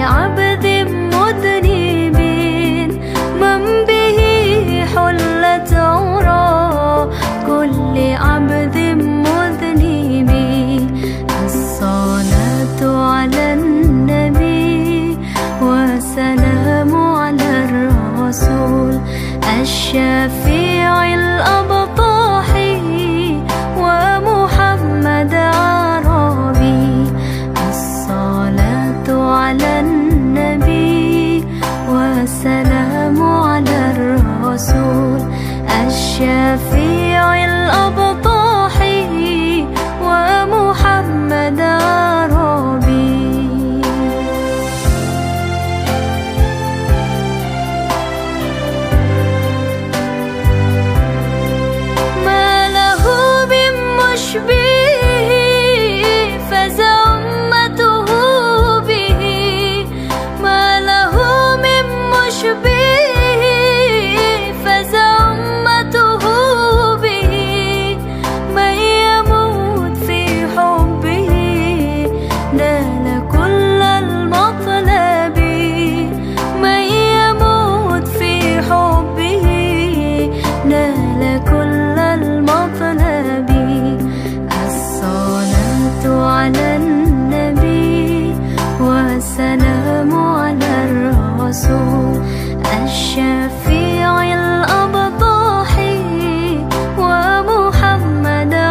عبد مذنب من به حلت عرى كل عبد مذنب الصلاة على النبي وسلام على الرسول الشفيع الأبطاحي ومحمد عربي الصلاة على النبي وسلام على الرسول الشفيع الأبطاحي ومحمد عربي ما له من مشبه فزعمته به ما له من مشبه فزعمته به من يموت في حبه نال كل المطلب من يموت في حبه نال كل المطلب الصلاة على النبي والسلام على الرسول الشفيع الأبطاحي ومحمد عربي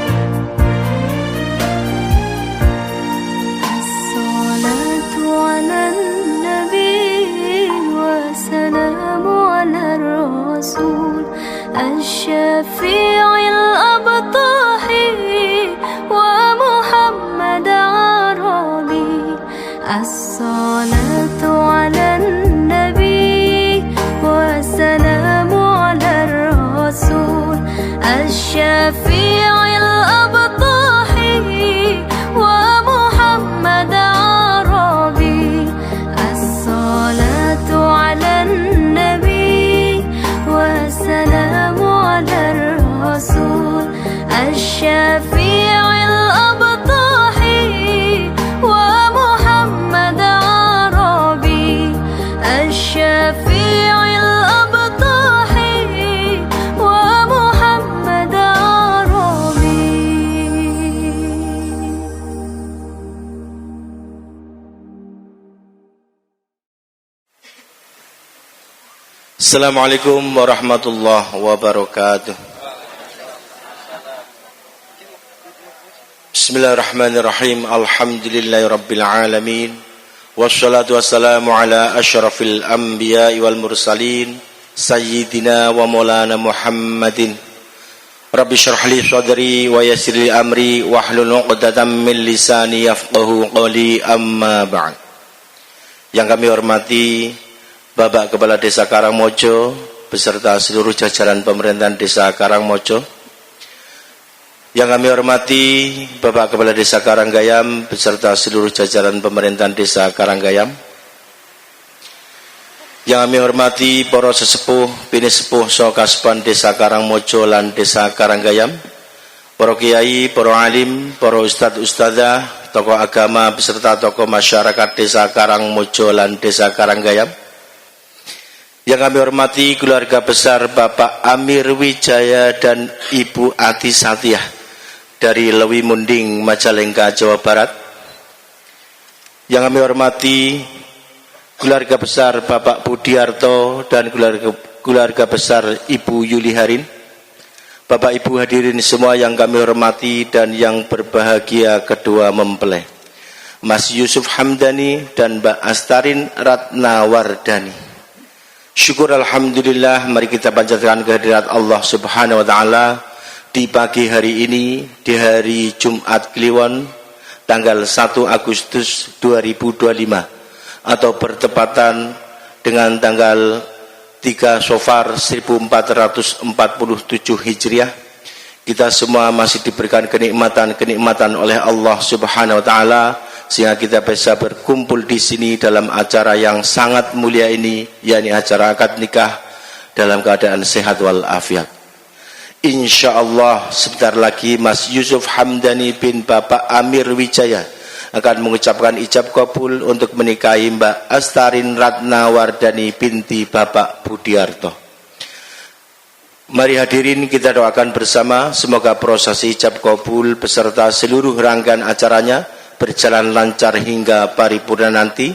الصلاة على النبي وسلام على الرسول الشفيع الأبطاحي ومحمد عربي الصلاة على النبي والسلام على الرسول الشفيع الأبطاحي ومحمد عربي الصلاة على النبي والسلام على الرسول الشفيع الأبطاحي ومحمد عربي الشفيع الأبطاحي ومحمد عربي Assalamualaikum warahmatullahi wabarakatuh. Bismillahirrahmanirrahim. Alhamdulillahirabbil alamin. Wassalatu wassalamu ala asyrafil anbiya'i wal mursalin sayyidina wa maulana Muhammadin. Rabbi shrah li sadri wa yassir li amri wahlul 'uqdatam min lisani yafqahu qawli, amma ba'd. Yang kami hormati Bapak Kepala Desa Karangmojo beserta seluruh jajaran pemerintahan Desa Karangmojo. Yang kami hormati Bapak Kepala Desa Karanggayam beserta seluruh jajaran pemerintahan Desa Karanggayam. Yang kami hormati para sesepuh, bini sepuh Sokaspan Desa Karangmojo lan Desa Karanggayam, para kiai, para alim, para ustadz ustadzah, tokoh agama beserta tokoh masyarakat Desa Karangmojo lan Desa Karanggayam. Yang kami hormati keluarga besar Bapak Amir Wijaya dan Ibu Ati Satiyah dari Lewi Munding, Majalengka, Jawa Barat. Yang kami hormati keluarga besar Bapak Budiarto dan keluarga besar Ibu Yuli Harin. Bapak Ibu hadirin semua yang kami hormati dan yang berbahagia kedua mempelai, Mas Yusuf Hamdani dan Mbak Astarin Ratnawardani. Syukur alhamdulillah, mari kita panjatkan kehadirat Allah Subhanahu wa taala di pagi hari ini, di hari Jumat Kliwon tanggal 1 Agustus 2025 atau bertepatan dengan tanggal 3 Sofar 1447 Hijriah. Kita semua masih diberikan kenikmatan oleh Allah Subhanahu wa taala sehingga kita bisa berkumpul di sini dalam acara yang sangat mulia ini, yakni acara akad nikah dalam keadaan sehat walafiat. Insyaallah sebentar lagi Mas Yusuf Hamdani bin Bapak Amir Wijaya akan mengucapkan ijab kabul untuk menikahi Mbak Astarin Ratna Wardani binti Bapak Budiarto. Mari hadirin kita doakan bersama semoga proses ijab kabul beserta seluruh rangkaian acaranya berjalan lancar hingga paripurna nanti,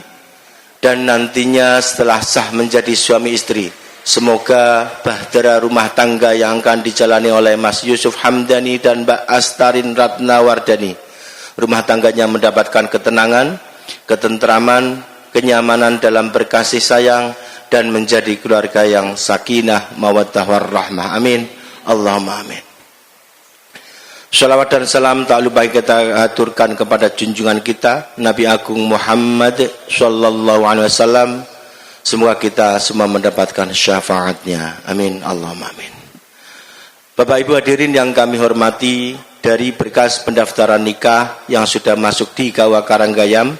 dan nantinya setelah sah menjadi suami istri semoga bahtera rumah tangga yang akan dijalani oleh Mas Yusuf Hamdani dan Mbak Astarin Ratna Wardani, rumah tangganya mendapatkan ketenangan, ketentraman, kenyamanan dalam berkasih sayang, dan menjadi keluarga yang sakinah, mawaddah warahmah. Amin. Allahumma amin. Salawat dan salam tak lupa kita aturkan kepada junjungan kita Nabi Agung Muhammad sallallahu alaihi wasallam. Semoga kita semua mendapatkan syafaatnya. Amin. Allahumma amin. Bapak Ibu hadirin yang kami hormati, dari berkas pendaftaran nikah yang sudah masuk di Gawah Karanggayam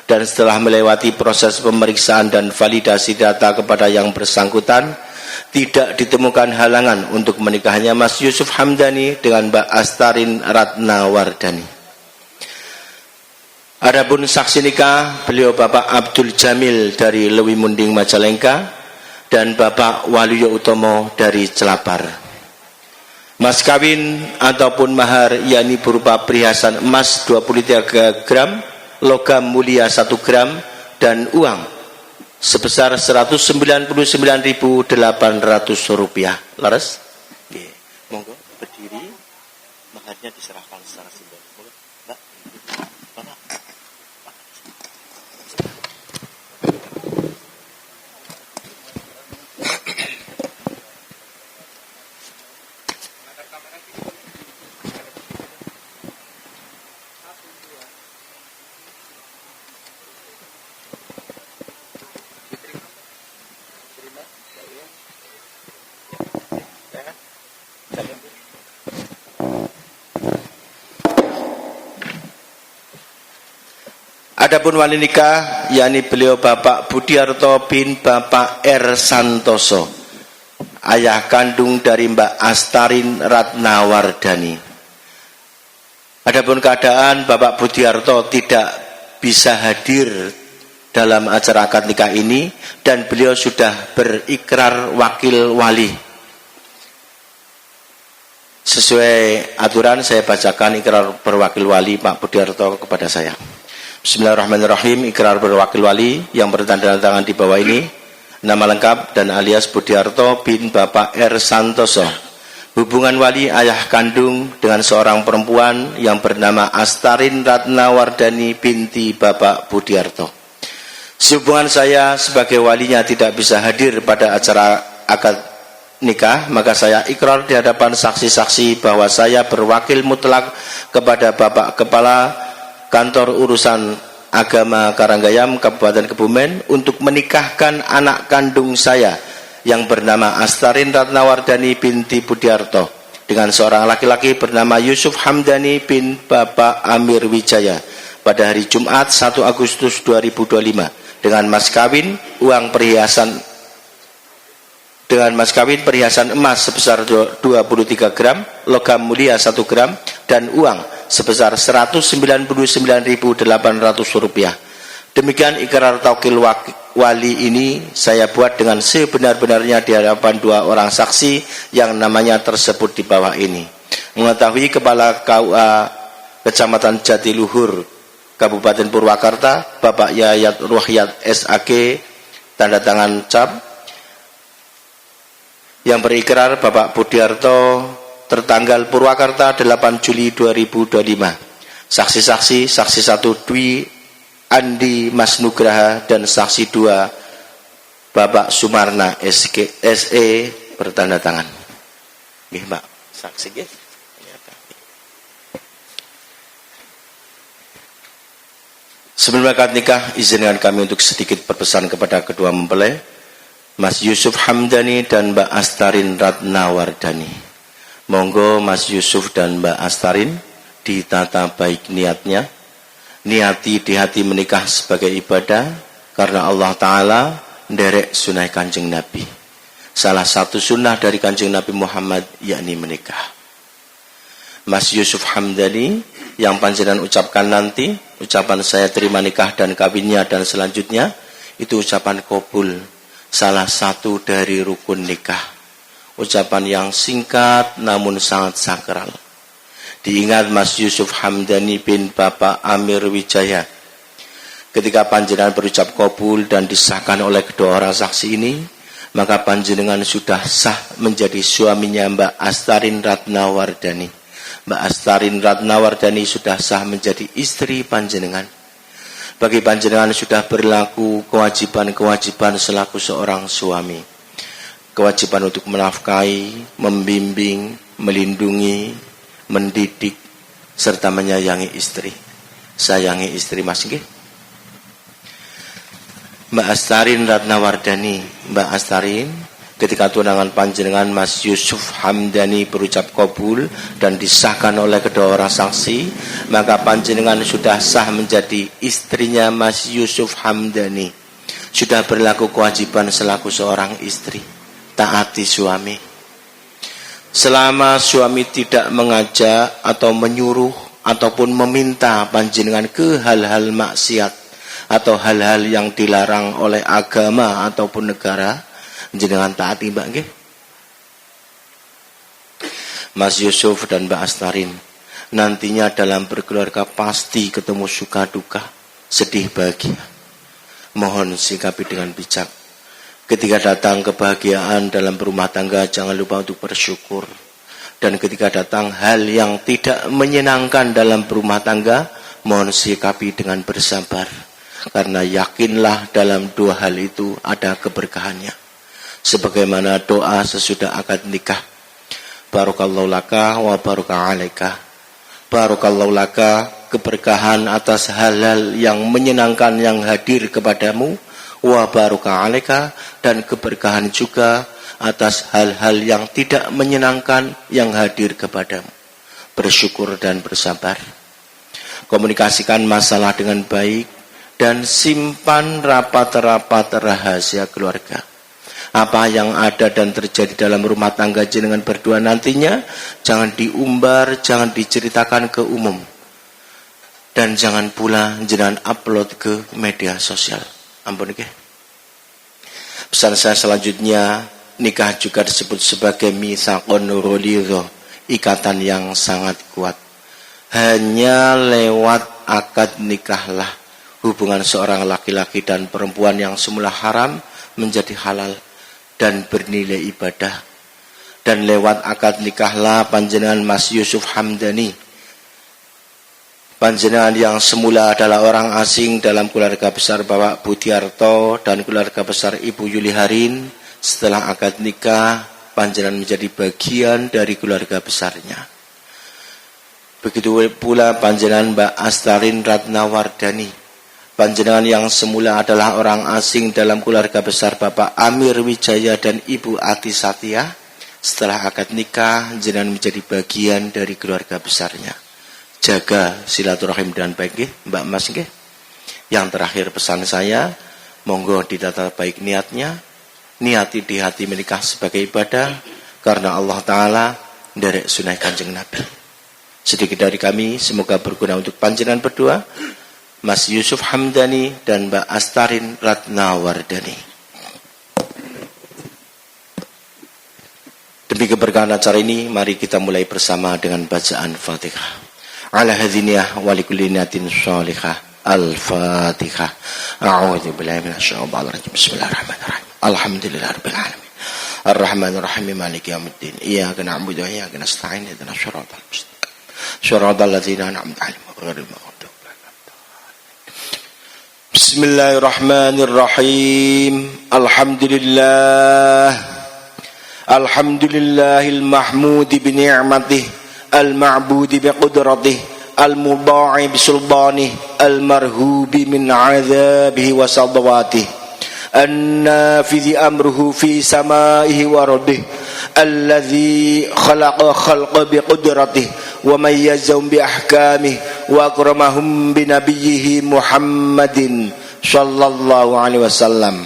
dan setelah melewati proses pemeriksaan dan validasi data kepada yang bersangkutan, tidak ditemukan halangan untuk menikahnya Mas Yusuf Hamdani dengan Mbak Astarin Ratna Wardani. Adapun saksi nikah, beliau Bapak Abdul Jamil dari Lewi Munding Majalengka dan Bapak Waluyo Utomo dari Celapar. Mas kawin ataupun mahar yakni berupa perhiasan emas 23 gram, logam mulia 1 gram, dan uang sebesar Rp199.800. Laras? Nggih. Monggo berdiri, maharnya diserahkan secara simbol. Monggo, Mbak. Bapak. Adapun wali nikah yakni beliau Bapak Budiarto bin Bapak R. Santoso, ayah kandung dari Mbak Astarin Ratna Wardani. Adapun keadaan Bapak Budiarto tidak bisa hadir dalam acara akad nikah ini dan beliau sudah berikrar wakil wali. Sesuai aturan saya bacakan ikrar berwakil wali Pak Budiarto kepada saya. Bismillahirrahmanirrahim. Ikrar berwakil wali yang bertanda tangan di bawah ini. Nama lengkap dan alias Budiarto bin Bapak R. Santoso. Hubungan wali ayah kandung dengan seorang perempuan yang bernama Astarin Ratna Wardani binti Bapak Budiarto. Sehubungan saya sebagai walinya tidak bisa hadir pada acara akad nikah, maka saya ikrar di hadapan saksi-saksi bahwa saya berwakil mutlak kepada Bapak Kepala Kantor Urusan Agama Karanggayam Kabupaten Kebumen untuk menikahkan anak kandung saya yang bernama Astarin Ratna Wardani binti Budiarto dengan seorang laki-laki bernama Yusuf Hamdani bin Bapak Amir Wijaya pada hari Jumat 1 Agustus 2025 dengan mas kawin perhiasan emas sebesar 23 gram, logam mulia 1 gram, dan uang sebesar Rp199.800. Demikian ikrar taukil wali ini saya buat dengan sebenar-benarnya di hadapan dua orang saksi yang namanya tersebut di bawah ini. Mengetahui Kepala KUA Kecamatan Jatiluhur Kabupaten Purwakarta, Bapak Yayat Ruhyat SAG, tanda tangan cap, yang berikrar Bapak Budiarto tertanggal Purwakarta 8 Juli 2025. Saksi-saksi, saksi 1 Dwi Andi Mas Nugraha dan saksi 2 Bapak Sumarna SE bertanda tangan. Nggih, Mbak. Saksi nggih. Sebelum akad nikah, izinkan kami untuk sedikit berpesan kepada kedua mempelai, Mas Yusuf Hamdani dan Mbak Astarin Ratna Wardani. Monggo Mas Yusuf dan Mbak Astarin ditata baik niatnya, niati di hati menikah sebagai ibadah karena Allah Ta'ala nderek sunah Kanjeng Nabi. Salah satu sunnah dari Kanjeng Nabi Muhammad yakni menikah. Mas Yusuf Hamdani yang panjenengan ucapkan nanti, ucapan saya terima nikah dan kawinnya dan selanjutnya, itu ucapan qabul, salah satu dari rukun nikah. Ucapan yang singkat namun sangat sakral. Diingat Mas Yusuf Hamdani bin Bapak Amir Wijaya. Ketika panjenengan berucap qabul dan disahkan oleh kedua orang saksi ini, maka panjenengan sudah sah menjadi suaminya Mbak Astarin Ratnawardani. Mbak Astarin Ratnawardani sudah sah menjadi istri panjenengan. Bagi panjenengan sudah berlaku kewajiban-kewajiban selaku seorang suami. Kewajiban untuk menafkahi, membimbing, melindungi, mendidik, serta menyayangi istri. Sayangi istri Mas nggih. Mbak Astarin Ratnawardani, Mbak Astarin, ketika tunangan panjenengan Mas Yusuf Hamdani berucap qabul dan disahkan oleh kedua orang saksi, maka panjenengan sudah sah menjadi istrinya Mas Yusuf Hamdani. Sudah berlaku kewajiban selaku seorang istri, taati suami. Selama suami tidak mengajak atau menyuruh ataupun meminta panjenengan ke hal-hal maksiat atau hal-hal yang dilarang oleh agama ataupun negara, jenengan taati Mbak nggih. Mas Yusuf dan Mbak Astarin, nantinya dalam berkeluarga pasti ketemu suka duka, sedih bahagia. Mohon sikapi dengan bijak. Ketika datang kebahagiaan dalam rumah tangga, jangan lupa untuk bersyukur. Dan ketika datang hal yang tidak menyenangkan dalam rumah tangga, mohon sikapi dengan bersabar. Karena yakinlah dalam dua hal itu ada keberkahannya. Sebagaimana doa sesudah akad nikah. Barakallahu laka wa baraka alaika. Barakallahu laka, keberkahan atas hal-hal yang menyenangkan yang hadir kepadamu. Wa baraka alaika, dan keberkahan juga atas hal-hal yang tidak menyenangkan yang hadir kepadamu. Bersyukur dan bersabar. Komunikasikan masalah dengan baik dan simpan rapat-rapat rahasia keluarga. Apa yang ada dan terjadi dalam rumah tangga jenengan berdua nantinya jangan diumbar, jangan diceritakan ke umum. Dan jangan pula jenengan upload ke media sosial. Ampun nggih. Pesan saya selanjutnya, nikah juga disebut sebagai mitsaqun ghalidha, ikatan yang sangat kuat. Hanya lewat akad nikahlah hubungan seorang laki-laki dan perempuan yang semula haram menjadi halal dan bernilai ibadah. Dan lewat akad nikahlah panjenengan Mas Yusuf Hamdani, panjenengan yang semula adalah orang asing dalam keluarga besar Bapak Budiarto dan keluarga besar Ibu Yuli Harin, setelah akad nikah panjenengan menjadi bagian dari keluarga besarnya. Begitu pula panjenengan Mbak Astarin Ratnawardani, panjenengan yang semula adalah orang asing dalam keluarga besar Bapak Amir Wijaya dan Ibu Ati Satya, setelah akad nikah jenengan menjadi bagian dari keluarga besarnya. Jaga silaturahim dan baik nggih, Mbak Mas nggih. Yang terakhir pesan saya, monggo ditata baik niatnya, niati di hati menikah sebagai ibadah karena Allah Ta'ala nderek sunah Kanjeng Nabi. Sedikit dari kami, semoga berguna untuk panjenengan berdua, Mas Yusuf Hamdani dan Mbak Astarin Ratnawardani. Demi keberkahan acara ini, mari kita mulai bersama dengan bacaan Fatihah. Ala hadziniyah wa likulli niyatin shalihah. Al-Fatihah. A'udzu billahi minasyaitonir rajim. Bismillahirrahmanirrahim. Alhamdulillahirabbil alamin. Arrahmanir rahim maliki yaumiddin. Iyyaka na'budu wa iyyaka nasta'in. Ihdinas shiratal mustaqim. Shiratal ladzina an'amta 'alaihim ghairil maghdubi 'alaihim. Bismillahirrahmanirrahim. Alhamdulillahil mahmudi bi ni'matihi al-ma'budi bi qudratihi al-mudha'i bi sulbanihi al-marhubi min 'adzabihi wa sadawatihi an-nafidhi amruhu fi samaihi wa ardihi alladhi khalaqa khalqa bi qudratihi wa mayyazahum bi ahkamih wa akramahum bi nabiyhi Muhammadin sallallahu alaihi wasallam.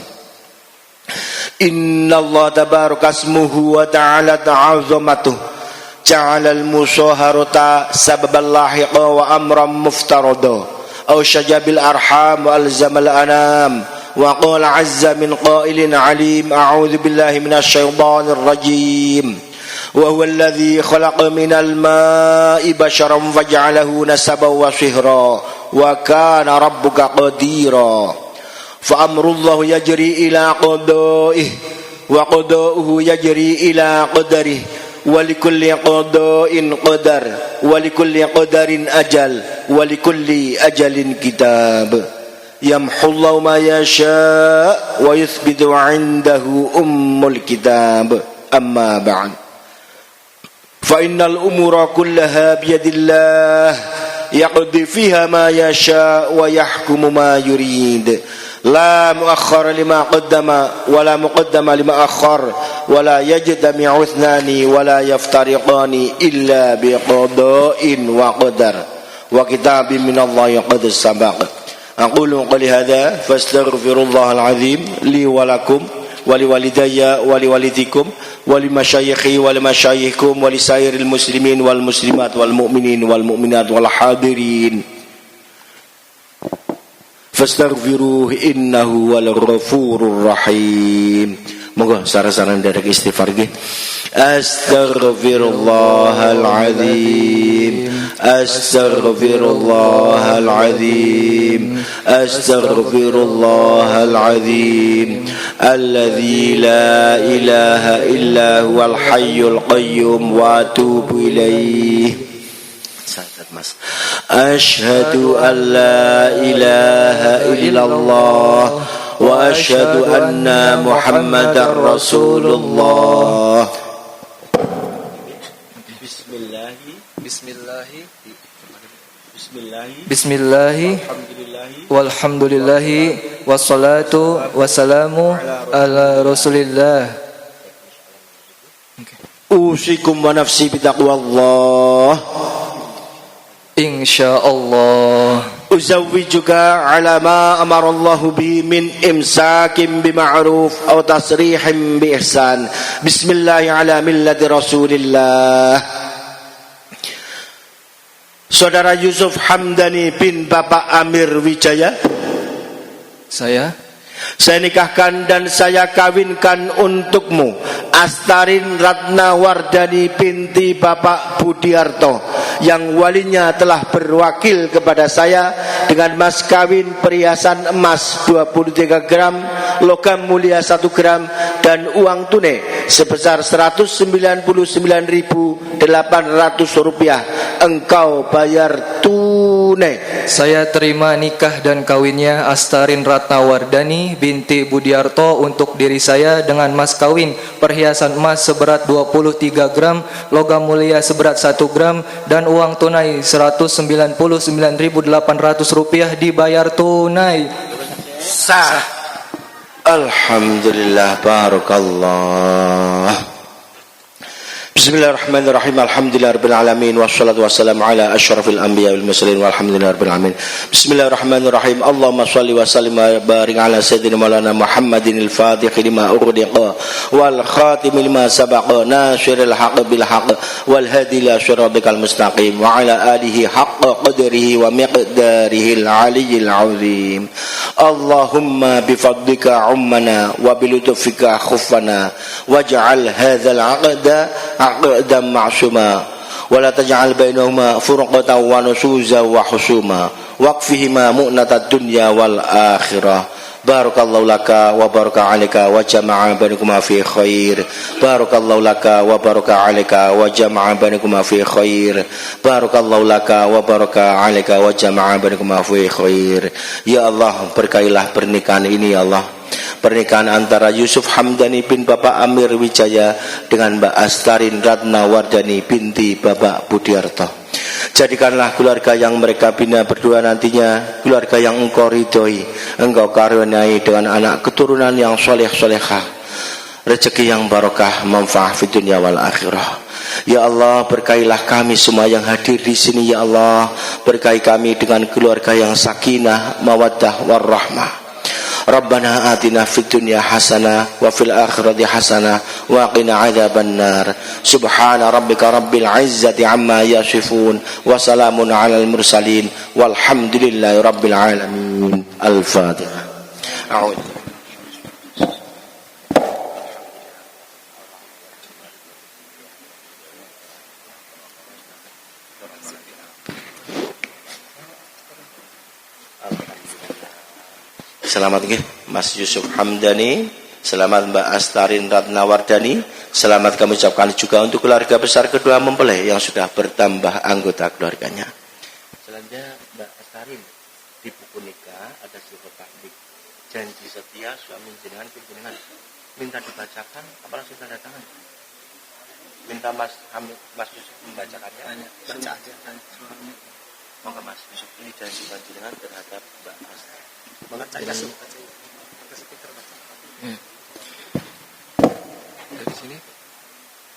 Inna Allah tabaraka asmuhu wa ta'ala ta'azamatuh ja'ala al-musaharata sababan lahiqa wa amran muftarada aw syajabil arham wa alzamal anam wa qala azza min qailin alim a'udzu billahi minasy syaithanir rajim wa huwa alladhi khalaqa minal ma'i basharan faj'alahu nasaban wa sihra wa kana rabbuka qadira fa amrullahu yajri ila qada'ihi wa qada'uhu yajri ila qadarihi wa likulli qada'in qadar wa likulli qadarin ajal wa likulli ajalin kitab yamhullahu ma yasha wa yuthbitu 'indahu ummul kitab amma ba'd fa innal umura kullaha biyadillah yaqdi fiha ma yasha wa yahkumu ma yurid la muakhkhara lima qaddama wa la muqaddama lima akhkhar wa la yajtami'u ithnani wa la yaftariqani illa biqada'in wa qadar wa kitabin minallahi qad sabaq. Aqulu qali hadza fastaghfirullahal azim li wa lakum wa liwalidayya wa liwalidikum wa limasyayikhi wa limasyayikhikum wa lisairil muslimin wal muslimat wal mu'minin wal mu'minat wal hadirin fastaghfiruhu innahu wal ghafurur rahim. Monggo sareng-sareng derek istighfar nggih. Astaghfirullahal azim, astaghfirullahal azim, astaghfirullahal azim, alladzi la ilaha illa huwal hayyul qayyum wa atubu ilaih. Mas, asyhadu an la ilaha illallah wa asyhadu anna Muhammadar Rasulullah. Bismillahi walhamdulillahi wassalatu wassalamu ala Rasulillah. Usikum wa nafsi bitaqwallah. Insyaallah. Uzawwijuka ala ma amarallahu bi min imsakin bima'ruf aw tasrihin bi ihsan. Bismillah ala millati Rasulillah. Saudara Yusuf Hamdani bin Bapak Amir Wijaya, saya nikahkan dan saya kawinkan untukmu Astarin Ratna Wardani binti Bapak Budiarto yang walinya telah berwakil kepada saya dengan mas kawin perhiasan emas 23 gram, logam mulia 1 gram dan uang tunai sebesar Rp199.800. Engkau bayar tunai. Saya terima nikah dan kawinnya Astarin Ratna Wardani binti Budiarto untuk diri saya dengan mas kawin perhiasan emas seberat 23 gram, logam mulia seberat 1 gram dan uang tunai Rp199.800 dibayar tunai. Sah. Alhamdulillah, barakallah. Bismillahirrahmanirrahim. Alhamdulillahirabbil alamin wassalatu wassalamu ala asyrafil anbiya wal mursalin walhamdulillahirabbil alamin. Bismillahirrahmanirrahim. Allahumma shalli wa sallim wa barik ala sayyidina maulana Muhammadin al-fatih lima ughliqa wal khatim lima sabaqa nasiril haqq bil haqq wal hadi ila siratal mustaqim wa ala alihi haqqa qadrihi wa miqdarihi al-aliyyil azim. Allahumma bi fadlika ummana wa bi lutfika khuffana waj'al hadzal 'aqda aqdam ma'suma wa la taj'al bainahuma furqatan wa nusuza wa husuma waqfihima mu'natad dunya wal akhirah. Barakallahu laka wa baraka alayka wa jama'a bainakuma fi khair. Barakallahu laka wa baraka alayka wa jama'a bainakuma fi khair. Barakallahu laka wa baraka alayka wa jama'a bainakuma fi khair. Ya Allah, berkailah pernikahan ini ya Allah. Pernikahan antara Yusuf Hamdani bin Bapak Amir Wijaya dengan Mbak Astarin Ratna Wardani binti Bapak Budiarto. Jadikanlah keluarga yang mereka bina berdua nantinya keluarga yang engkau ridhoi, engkau karuniai dengan anak keturunan yang soleh solehah. rezeki yang barokah, manfaat di dunia wal akhirah. Ya Allah, berkailah kami semua yang hadir di sini ya Allah. Berkahi kami dengan keluarga yang sakinah, mawaddah, warahmah. Rabbana atina fid dunya hasanah wa fil akhirati hasanah wa qina adzabannar. Subhana rabbika rabbil izzati amma yasifun wa salamun alal mursalin walhamdulillahi rabbil alamin. Al-Fatihah. A'udzu. Selamat Mas Yusuf Hamdani, selamat Mbak Astarin Ratnawardani, selamat kami ucapkan juga untuk keluarga besar kedua mempelai yang sudah bertambah anggota keluarganya. Selanjutnya Mbak Astarin, di buku nikah ada sebuah takbir janji setia suami jenengan jenengan. Minta dibacakan apa langsung tanda tangan? Minta Mas Yusuf membacakannya. Baca aja kan. Monggo Mas Yusuf, ini janji jenengan terhadap Mbak Astarin. Dari sini.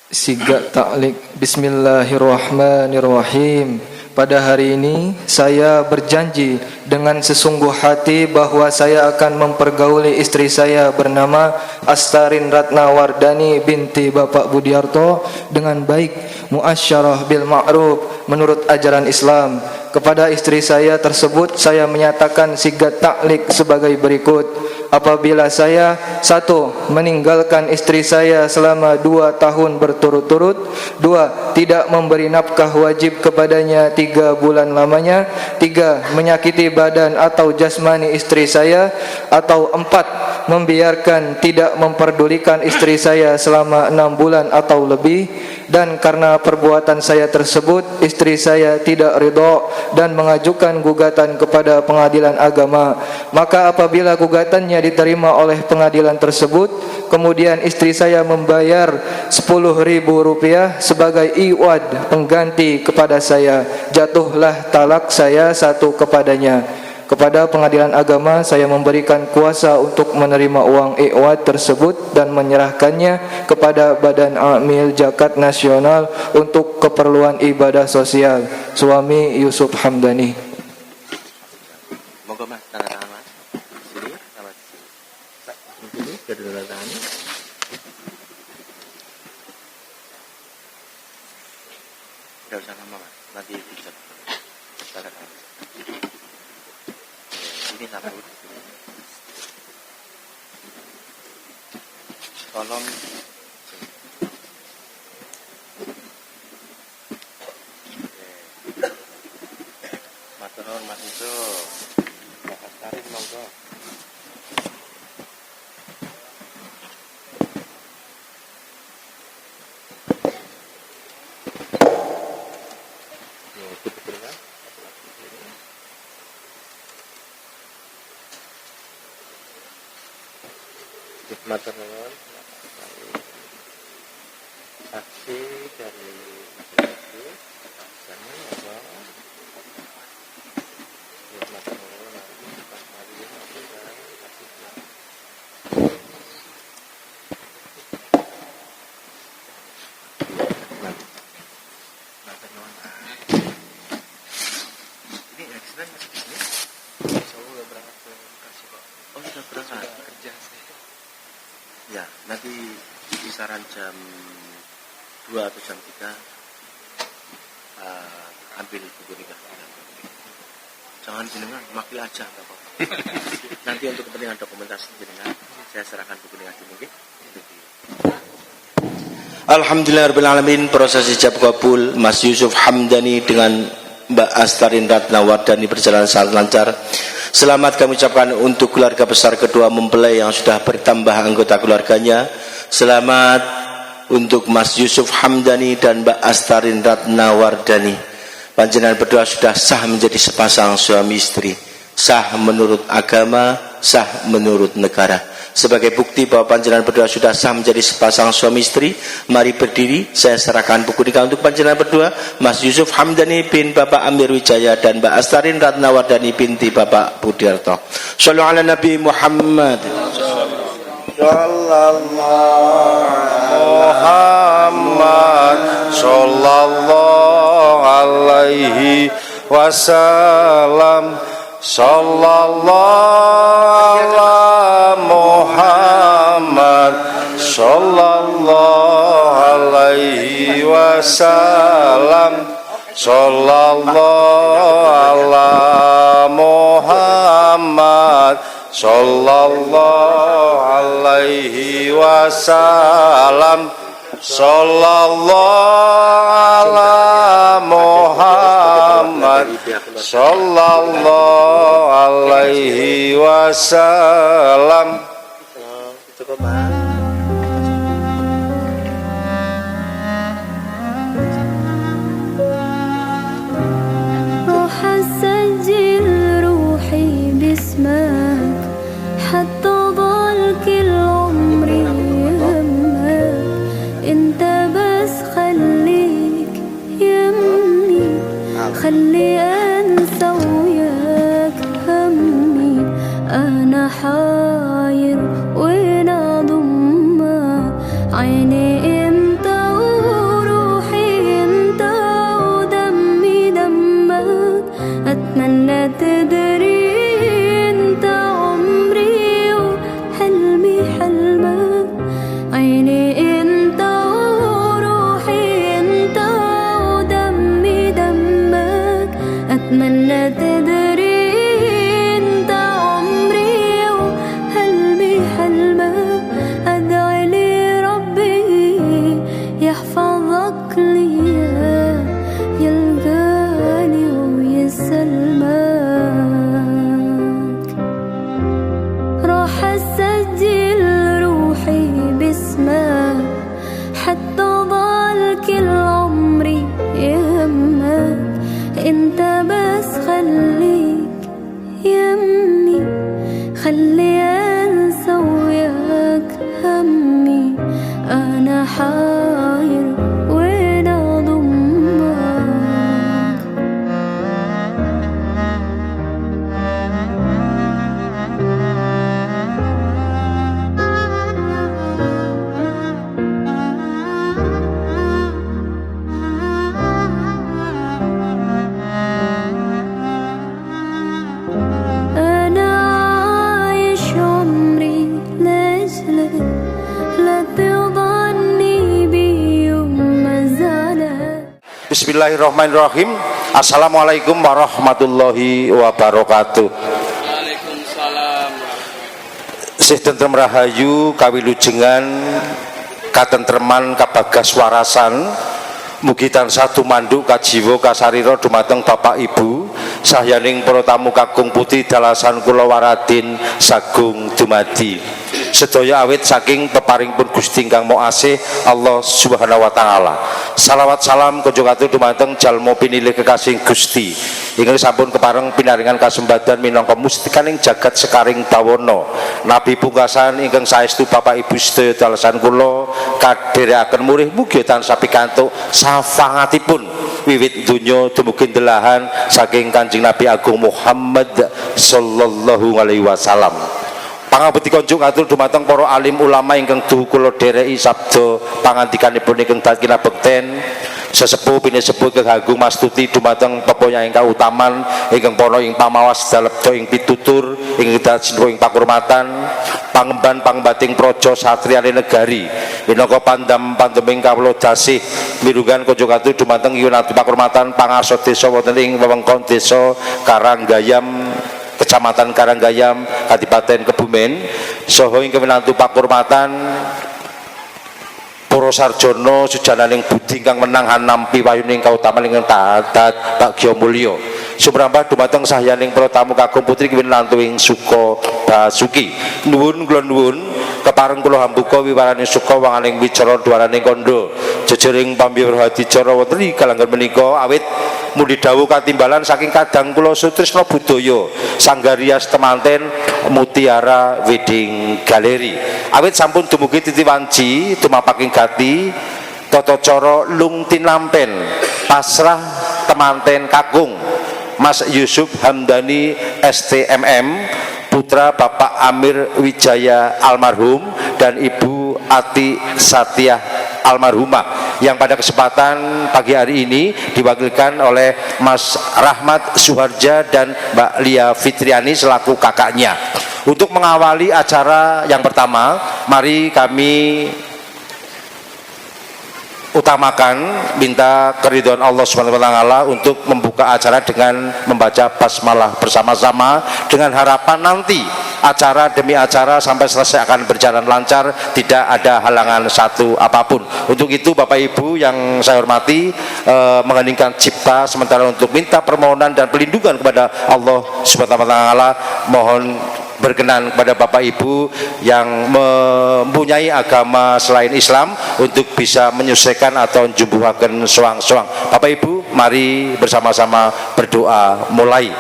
Sigat ta'liq. Bismillahirrahmanirrahim. Pada hari ini saya berjanji dengan sesungguh hati bahwa saya akan mempergauli istri saya bernama Astarin Ratnawardani binti Bapak Budiarto dengan baik, muasyarah bil ma'ruf menurut ajaran Islam. Kepada istri saya tersebut saya menyatakan sigat ta'liq sebagai berikut. Apabila saya 1. meninggalkan istri saya selama 2 tahun berturut-turut, 2. tidak memberi nafkah wajib kepadanya 3 bulan lamanya, 3. menyakiti badan atau jasmani istri saya, atau 4. membiarkan tidak memperdulikan istri saya selama 6 bulan atau lebih, dan karena perbuatan saya tersebut istri saya tidak ridha dan mengajukan gugatan kepada pengadilan agama. Maka apabila gugatannya diterima oleh pengadilan tersebut, kemudian istri saya membayar Rp10.000 sebagai iwad pengganti kepada saya, jatuhlah talak saya 1 kepadanya. Kepada pengadilan agama saya memberikan kuasa untuk menerima uang iwad tersebut dan menyerahkannya kepada Badan Amil Zakat Nasional untuk keperluan ibadah sosial. Suami Yusuf Hamdani. Monggo Mas, tanda tangan Mas. Sini, sama sini. Pak, sini kedua tanda tangan. Enggak usah lama Mas, nanti bisa. Tanda tangan. Ini sama dulu. Tolong matur Mas itu Pak Astarin monggo. Matur nuwun saksi dari masyarakat sana apa ya matur nuwun Pak Maria matur nuwun ini ekstra masih di sini saya udah berangkat ke Bekasi Pak. Oh sudah berangkat kerja ya, nanti kisaran jam 2 atau jam 3 ambil buku nikah. Jangan jenengan, makil aja enggak apa-apa. Nanti untuk kepentingan dokumentasi jenengan saya serahkan buku nikah dulu nggih. Alhamdulillahirabbil alamin, proses ijab kabul Mas Yusuf Hamdani dengan Mbak Astarin Ratnawardani berjalan sangat lancar. Selamat kami ucapkan untuk keluarga besar kedua mempelai yang sudah bertambah anggota keluarganya. Selamat untuk Mas Yusuf Hamdani dan Mbak Astarin Ratnawardani. Panjenengan berdua sudah sah menjadi sepasang suami istri. Sah menurut agama, sah menurut negara. Sebagai bukti bahwa panjenengan berdua sudah sah menjadi sepasang suami istri, mari berdiri, saya serahkan buku nikah untuk panjenengan berdua, Mas Yusuf Hamdani bin Bapak Amir Wijaya dan Mbak Astarin Ratnawardani binti Bapak Budiarto. Shallu ala Nabi Muhammad. Muhammad sallallahu alaihi wasallam. Sallallahu ala Muhammad sallallahu alaihi wasallam. Sallallahu ala Muhammad sallallahu alaihi wasallam. Sallallahu ala Muhammad sallallahu alaihi wasallam. روح أسجل روحي باسمك حتى ضل كل عمري يهمك. انت بس خليك يمي، خلي انسى وياك همي. انا حاير وين اضمك، عيني انت وروحي انت ودمي دمك. اتمنى تدري انت عمري وحلمي حلمك. عيني انت وروحي انت ودمي دمك. اتمنى تدري انت عمري وحلمي حلمك. ادعي لي ربي يحفظك ليا، يلقاني ويسلمك. راح اسجل روحي باسمك حتى ضل كل عمري يهمك. انت بس خليك يمي، خلي انسى وياك همي. انا حاير وين اضمك. أنا عايش عمري لأجلك، لا تظني بيوم مزعلك. Bismillahirrahmanirrahim. Assalamualaikum warahmatullahi wabarakatuh. Waalaikumsalam. Sih tentrem rahayu kawilujengan katentreman kabagas warasan. Mugi tansah tumanduk kajiwa kasarira dumateng Bapak Ibu sahyaning para tamu kakung putih dalasan kula waradin sagung dumadi. Sedaya awit saking peparingipun Gusti ingkang Maha Asih Allah Subhanahu wa taala. Salawat salam kunjung atur dumateng jalma pinilih kekasih Gusti ingkang sampun kepareng pinaringan kasembadan minangka mustikaning jagat sekaring dawana. Nabi pungkasan ingkang saestu Bapak Ibu sedaya dalasan kula kadherekaken murih mugi tansah pikantuk syafaatipun wiwit donya dumugi delahan saking Kanjeng Nabi Agung Muhammad sallallahu alaihi wasallam. Pangabekti konjuk atur dumateng para alim ulama ingkang duh kula dhereki sabda pangandikanipun ingkang dakina bekten sesepuh pinesepuh Kang Agung Mastuti dumateng peponya ingkang utaman ingkang para ing pamawas dalebda ing pitutur ing dados ing pakurmatan pangemban pangbating praja satriyane negari minangka pandam-pandeming kawula dasih mirungan konjuk atur dumateng yunati pakurmatan pangarsa desa wonten ing wewengkon desa Karanggayam Kecamatan Karanggayam, Kadipaten Kebumen, saha ing keminantu pakurmatan para sarjana sujananing budi ingkang menang nampi wayuning kautaman ingkang taat bagya mulya. Sumrambah dumateng sahyaning para tamu kakung putri keminantu ing suka basuki. Nuwun kula nuwun kepareng kula hambuka wiwaraning suka wanganing wicara dwaraning kandha. Jejering pambiwara dicara wonten ing kalanggan menika awit muli dawuh katimbalan saking kadang kula Sutrisna Budaya Sanggarias Temanten Mutiara Wedding Gallery. Awit sampun dumugi titi wanci dumapaking gati tata cara lung tinampen pasrah temanten kakung Mas Yusuf Hamdani STMM putra Bapak Amir Wijaya almarhum dan Ibu Ati Satya almarhumah, yang pada kesempatan pagi hari ini diwakilkan oleh Mas Rahmat Suharja dan Mbak Lia Fitriani selaku kakaknya. Untuk mengawali acara yang pertama, mari kami utamakan minta keridhaan Allah Subhanahu wa taala untuk membuka acara dengan membaca basmalah bersama-sama, dengan harapan nanti acara demi acara sampai selesai akan berjalan lancar, tidak ada halangan satu apapun. Untuk itu Bapak Ibu yang saya hormati, mengheningkan cipta sementara untuk minta permohonan dan perlindungan kepada Allah Subhanahu wa taala. Mohon berkenan kepada Bapak Ibu yang mempunyai agama selain Islam untuk bisa menyesuaikan atau jumbuhaken soang-soang. Bapak Ibu, mari bersama-sama berdoa. Mulai.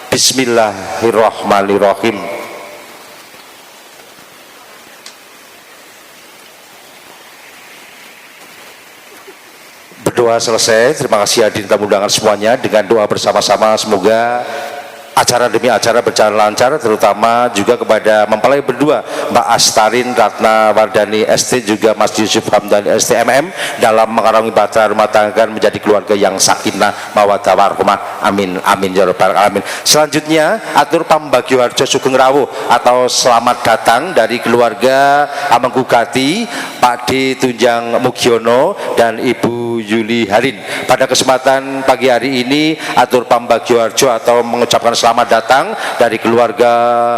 Bismillahirrahmanirrahim. Berdoa selesai. Terima kasih hadirin tamu undangan semuanya. Dengan doa bersama-sama semoga acara demi acara berjalan lancar, terutama juga kepada mempelai berdua Mbak Astarin Ratna Wardani ST, juga Mas Yusuf Hamdani STMM, dalam mengarungi bahtera rumah tangga menjadi keluarga yang sakinah mawaddah warahmah. Amin amin ya rabbal alamin. Selanjutnya atur pambagio harjo sugeng rawuh atau selamat datang dari keluarga Amengkugati Pak D Tunjang Mugiono dan Ibu Yuli Harin. Pada kesempatan pagi hari ini atur pambagio harjo atau mengucapkan selamat datang dari keluarga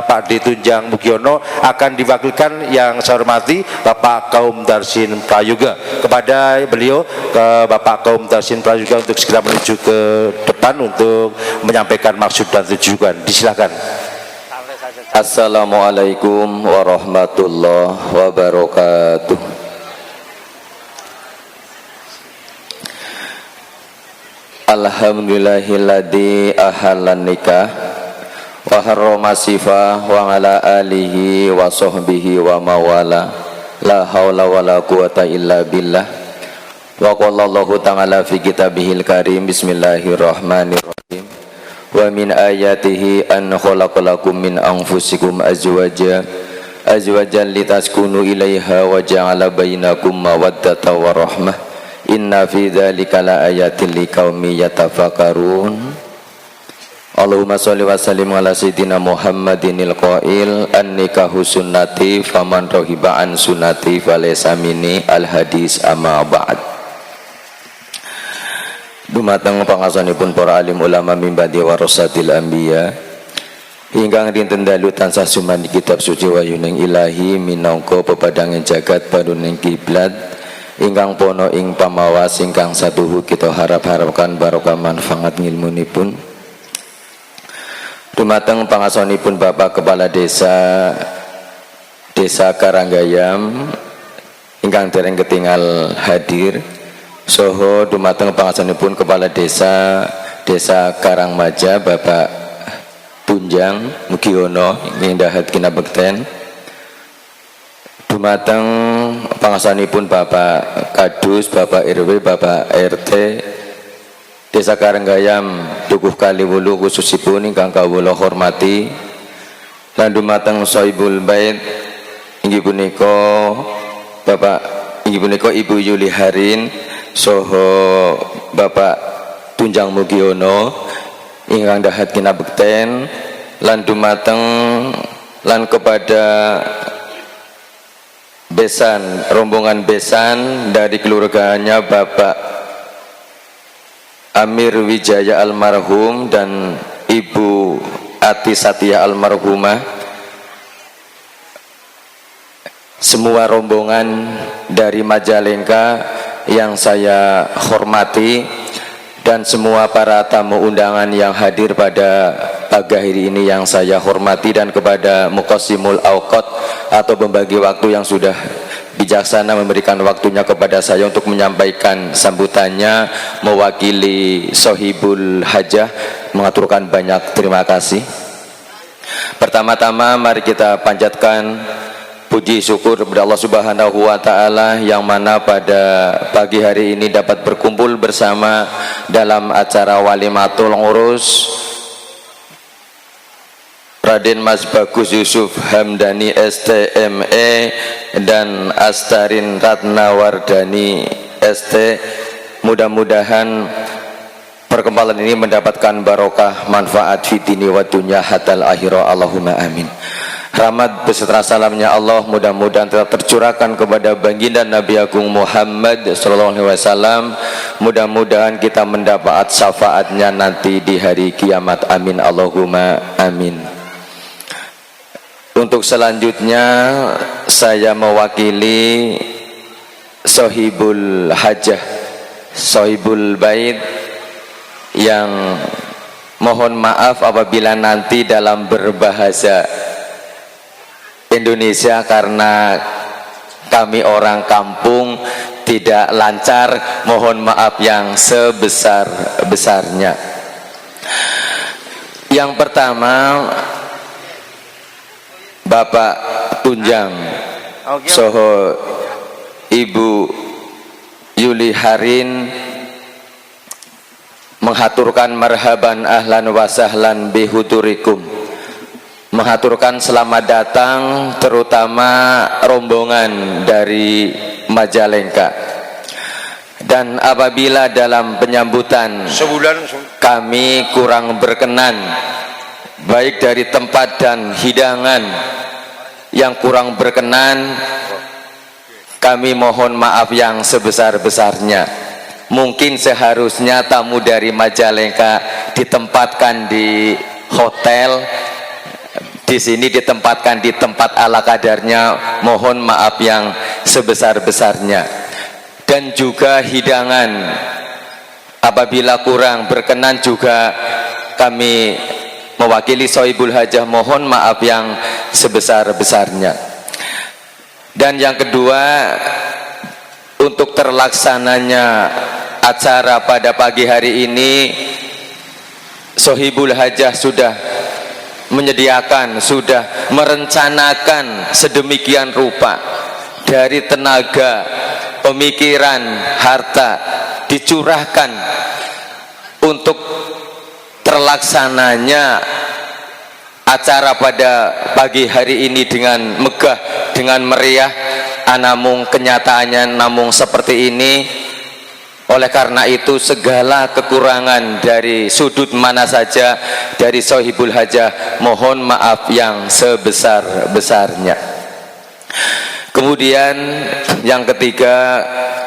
Pak D Tunjang Mugiono akan diwakilkan yang saya hormati Bapak Kaum Darsin Prayoga. Kepada beliau, ke Bapak Kaum Darsin Prayoga untuk segera menuju ke depan untuk menyampaikan maksud dan tujuan. Disilakan. Assalamualaikum warahmatullahi wabarakatuh. Alhamdulillahilladzi ahallan nikah wa harrama sifah wa ala alihi wa sahbihi wa mawala la haula wa la quwata illa billah. Wa qala Allahu ta'ala fi kitabihil karim, bismillahirrahmanirrahim, wa min ayatihi an khalaqalakum min anfusikum azwajan litaskunu ilaiha wa ja'ala bainakum mawaddatan wa rahmah. Inna fi dzalika la ayatin liqaumin yatafakkarun. Allahumma sholli wa sallim ala sayyidina Muhammadinil qail an-nikahu sunnati faman rahiba an sunnati falaysa minni al hadis amma ba'd. Dumateng pangasanipun para alim ulama mimbadi warasatil anbiya ingkang dinten dalu tansah sumani kitab suci wayuning ilahi minangka pepadanging jagat panuning kiblat ingkang pono ing pamawas ingkang satuhu kita harap-harapkan barokah manfaat ngilmunipun. Dumateng pangasonipun Bapak Kepala Desa Karanggayam ingkang dereng ketinggal hadir, soho dumateng pangasonipun Kepala Desa Karangmaja Bapak Tunjang Mugiono ing dahat kinabekten. Dumateng pangasanipun Bapak Kadus, Bapak RW, Bapak RT Desa Karanggayam Dukuh Kaliwulu khususipun ingkang kawula hormati, lan dumateng Soibul Bait inggih punika Ibu Yuli Harin soho Bapak Tunjang Mugiono ingkang dahat kinabekten, lan dumateng lan kepada rombongan besan dari keluarganya Bapak Amir Wijaya almarhum dan Ibu Ati Satya almarhumah, semua rombongan dari Majalengka yang saya hormati, dan semua para tamu undangan yang hadir pada pagi hari ini yang saya hormati, dan kepada Muqassimul Awqat atau pembagi waktu yang sudah bijaksana memberikan waktunya kepada saya untuk menyampaikan sambutannya mewakili Sohibul Hajah, mengaturkan banyak terima kasih. Pertama-tama mari kita panjatkan puji syukur kepada Allah Subhanahu wa taala yang mana pada pagi hari ini dapat berkumpul bersama dalam acara Walimatul Urus Raden Mas Bagus Yusuf Hamdani STME dan Astarin Ratnawardani ST. Mudah-mudahan perkempalan ini mendapatkan barokah manfaat fitini wa dunya hatal akhirah. Allahumma amin. Rahmat beserta salamnya Allah mudah-mudahan tetap tercurahkan kepada baginda Nabi Agung Muhammad SAW. Mudah-mudahan kita mendapat syafaatnya nanti di hari kiamat. Amin Allahumma amin. Untuk selanjutnya saya mewakili Sohibul Hajah, Sohibul Bait, yang mohon maaf apabila nanti dalam berbahasa Indonesia karena kami orang kampung tidak lancar, mohon maaf yang sebesar-besarnya. Yang pertama, Bapak Tunjang Soho Ibu Yuli Harin menghaturkan marhaban ahlan wa sahlan bihudurikum, menghaturkan selamat datang terutama rombongan dari Majalengka. Dan apabila dalam penyambutan kami kurang berkenan, baik dari tempat dan hidangan yang kurang berkenan, kami mohon maaf yang sebesar-besarnya. Mungkin seharusnya tamu dari Majalengka ditempatkan di hotel, di sini ditempatkan di tempat ala kadarnya, mohon maaf yang sebesar-besarnya. Dan juga hidangan apabila kurang berkenan juga kami mewakili Sohibul Hajah mohon maaf yang sebesar-besarnya. Dan yang kedua, untuk terlaksananya acara pada pagi hari ini, Sohibul Hajah sudah menyediakan, sudah merencanakan sedemikian rupa, dari tenaga, pemikiran, harta dicurahkan untuk terlaksananya acara pada pagi hari ini dengan megah, dengan meriah. Namun kenyataannya namun seperti ini. Oleh karena itu segala kekurangan dari sudut mana saja dari Sohibul Hajah mohon maaf yang sebesar-besarnya. Kemudian yang ketiga,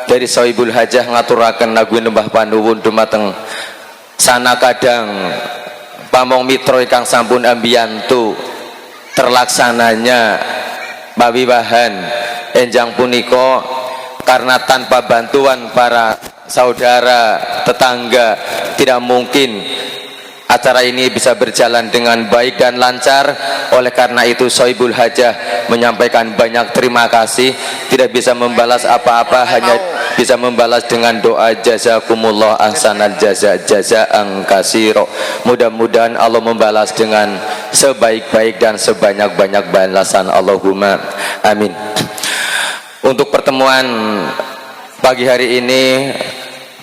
dari Sohibul Hajah ngaturaken lagu nembah panuwun dumateng sana kadang pamong mitra ingkang sampun ambiyantu terlaksananya pawiwahan enjang punika, karena tanpa bantuan para saudara tetangga tidak mungkin acara ini bisa berjalan dengan baik dan lancar. Oleh karena itu Sohibul Hajah menyampaikan banyak terima kasih, tidak bisa membalas apa-apa, hanya bisa membalas dengan doa jazakumullah ahsanal jaza jazaan katsira. Mudah-mudahan Allah membalas dengan sebaik-baik dan sebanyak-banyak balasan. Allahumma amin. Untuk pertemuan pagi hari ini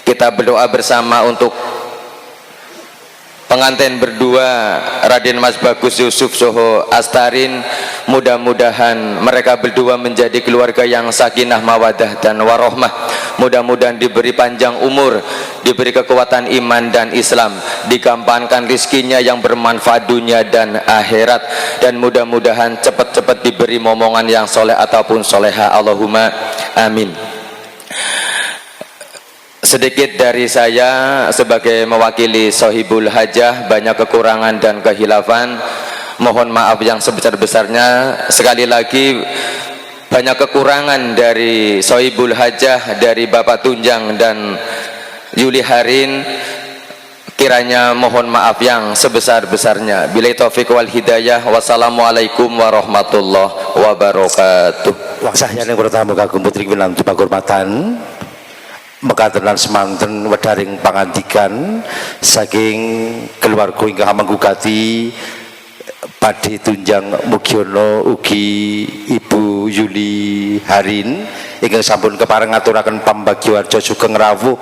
kita berdoa bersama untuk pengantin berdua Raden Mas Bagus Yusuf Soho Astarin. Mudah-mudahan mereka berdua menjadi keluarga yang sakinah mawadah dan warohmah. Mudah-mudahan diberi panjang umur, diberi kekuatan iman dan Islam, digampangkan rizkinya yang bermanfaat dunia dan akhirat, dan mudah-mudahan cepat-cepat diberi momongan yang soleh ataupun soleha. Allahumma amin. Sedikit dari saya sebagai mewakili Sohibul Hajah, banyak kekurangan dan kehilafan, mohon maaf yang sebesar-besarnya. Sekali lagi banyak kekurangan dari Sohibul Hajah, dari Bapak Tunjang dan Yuli Harin, kiranya mohon maaf yang sebesar-besarnya. Billahi taufiq wal hidayah. Wassalamualaikum warahmatullahi wabarakatuh. Waksahnya yang pertama kagum putri pinantu pakurmatan mekaten semanten wedaring pangandikan saking keluarga ingkang manggugati Pakde Tunjang Mugiono ugi Ibu Yuli Harin ingkang sampun kepareng ngaturaken pambagyo arja sugeng rawuh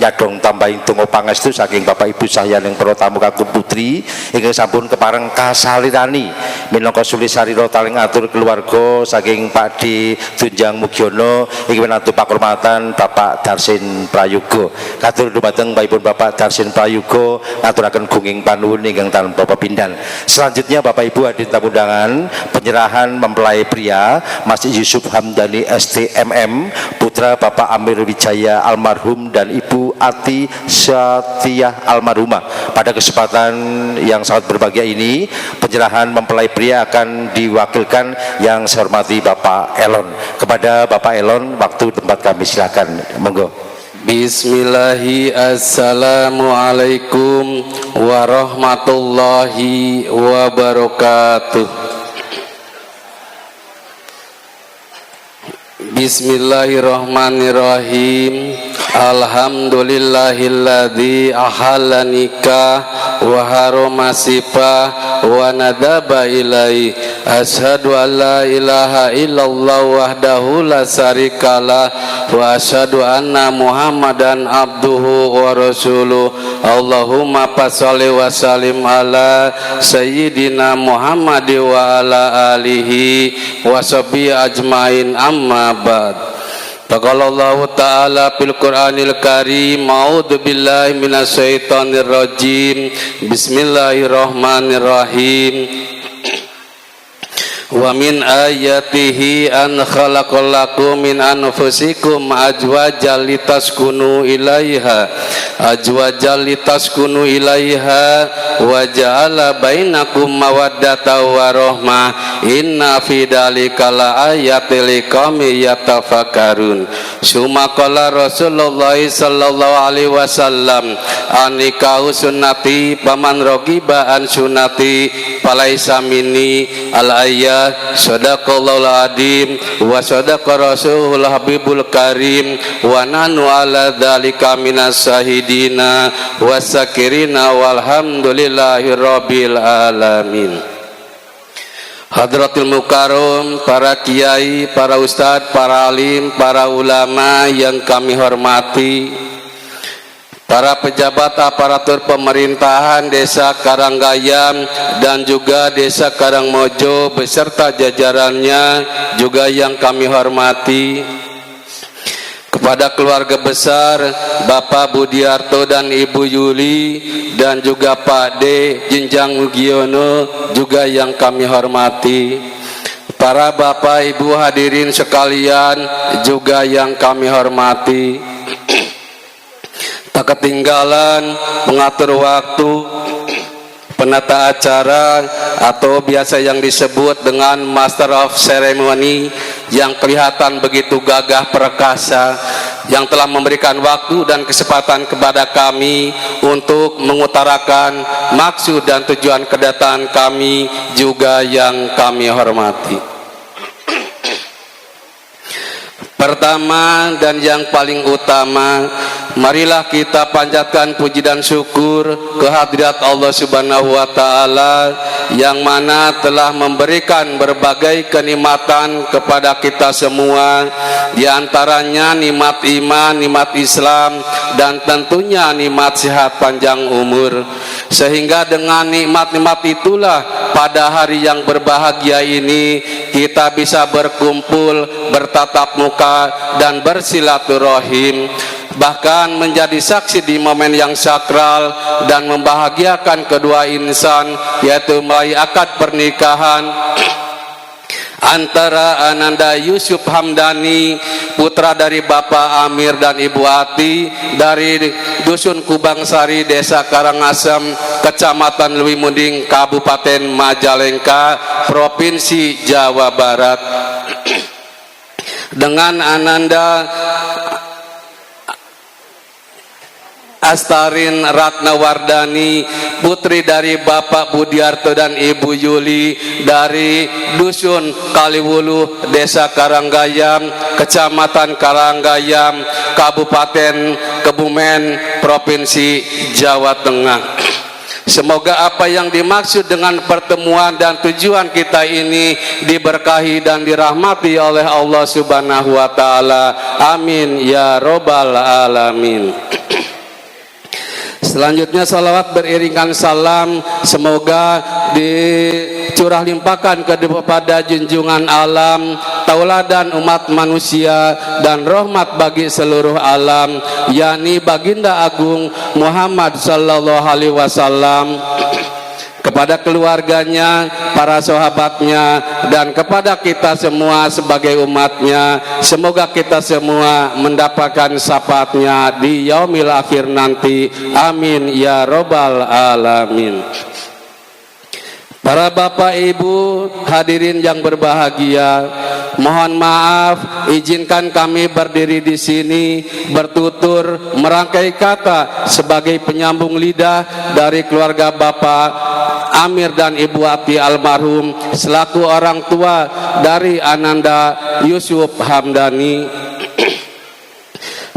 nyadong tambahin tunggu pangestu saking Bapak Ibu sayaning para tamu kakung putri ingkang sampun kepareng kasalirani minangka sulisarira taling atur keluarga saking Pak D Tunjang Mugiono inggih menantu pakurmatan Bapak Darsin Prayoga. Katur dumateng Bapak Darsin Prayoga ngaturaken gunging panuwun ingkang tanpa pepindhan. Selanjutnya Bapak Ibu hadirin tamu undangan, penyerahan mempelai pria Mas Yusuf Hamdani STMM putra Bapak Amir Wijaya almarhum dan Ibu Ati Syatiyah almarhumah. Pada kesempatan yang sangat berbahagia ini, penyerahan mempelai pria akan diwakilkan yang saya hormati Bapak Elon. Kepada Bapak Elon, waktu tempat kami silakan, monggo. Bismillahi, assalamualaikum warahmatullahi wabarakatuh. Bismillahirrahmanirrahim. Alhamdulillahilladzi ahalla nikah wa harama sifah wa nadaba ilai. Asyhadu an la ilaha illallah wahdahu la syarikalah wa asyhadu anna Muhammadan abduhu wa rasuluh. Allahumma fasholli wa sallim ala sayyidina Muhammad wa ala alihi wa sahbihi ajmain, amma ba'd. Taqallallahu ta'ala fil Qur'anil Karim. A'udzu billahi minasyaitonir rajim. Bismillahirrahmanirrahim. Wa min ayatihi an khalaqalakum min anfusikum azwajan litaskunu ilaiha wa ja'ala bainakum mawaddatan wa rahmah. Inna fi dzalika laayatil liqaumin yatafakkarun. Summa qala Rasulullah sallallahu alaihi wasallam, anikahu sunnati paman ragiba an sunnati falaisa minni. Al-ayat sadaqallahul adim wa sadaqa rasulul habibul karim wa nanu ala dzalika minas syahidina wasakirina walhamdulillahi rabbil alamin. Hadratul mukarram, para kiai, para ustadz, para alim, para ulama yang kami hormati, para pejabat aparatur pemerintahan Desa Karanggayam dan juga Desa Karangmojo beserta jajarannya juga yang kami hormati, kepada keluarga besar Bapak Budiarto dan Ibu Yuli dan juga Pak D Jenjang Mugiono juga yang kami hormati, para Bapak Ibu hadirin sekalian juga yang kami hormati. Tak ketinggalan pengatur waktu, penata acara atau biasa yang disebut dengan Master of Ceremony yang kelihatan begitu gagah perkasa, yang telah memberikan waktu dan kesempatan kepada kami untuk mengutarakan maksud dan tujuan kedatangan kami juga yang kami hormati. Pertama dan yang paling utama, marilah kita panjatkan puji dan syukur kehadirat Allah Subhanahu wa taala yang mana telah memberikan berbagai kenikmatan kepada kita semua, di antaranya nikmat iman, nikmat Islam, dan tentunya nikmat sehat panjang umur. Sehingga dengan nikmat-nikmat itulah pada hari yang berbahagia ini kita bisa berkumpul, bertatap muka dan bersilaturahim, bahkan menjadi saksi di momen yang sakral dan membahagiakan kedua insan, yaitu melalui akad pernikahan antara Ananda Yusuf Hamdani, putra dari Bapak Amir dan Ibu Ati dari Dusun Kubangsari, Desa Karangasem, Kecamatan Leuwimunding, Kabupaten Majalengka, Provinsi Jawa Barat, dengan Ananda Astarin Ratnawardani, putri dari Bapak Budiarto dan Ibu Yuli dari Dusun Kaliwulu, Desa Karanggayam, Kecamatan Karanggayam, Kabupaten Kebumen, Provinsi Jawa Tengah. Semoga apa yang dimaksud dengan pertemuan dan tujuan kita ini diberkahi dan dirahmati oleh Allah Subhanahu wa taala. Amin ya robbal alamin. Selanjutnya salawat beriringan salam semoga dicurah limpahkan kepada junjungan alam, tauladan umat manusia dan rahmat bagi seluruh alam, yakni baginda agung Muhammad sallallahu alaihi wasallam, kepada keluarganya, para sahabatnya, dan kepada kita semua sebagai umatnya. Semoga kita semua mendapatkan syafaatnya di yaumil akhir nanti. Amin ya robbal alamin. Para bapak ibu hadirin yang berbahagia, mohon maaf, izinkan kami berdiri di sini bertutur merangkai kata sebagai penyambung lidah dari keluarga Bapak Amir dan Ibu Ati almarhum selaku orang tua dari Ananda Yusuf Hamdani.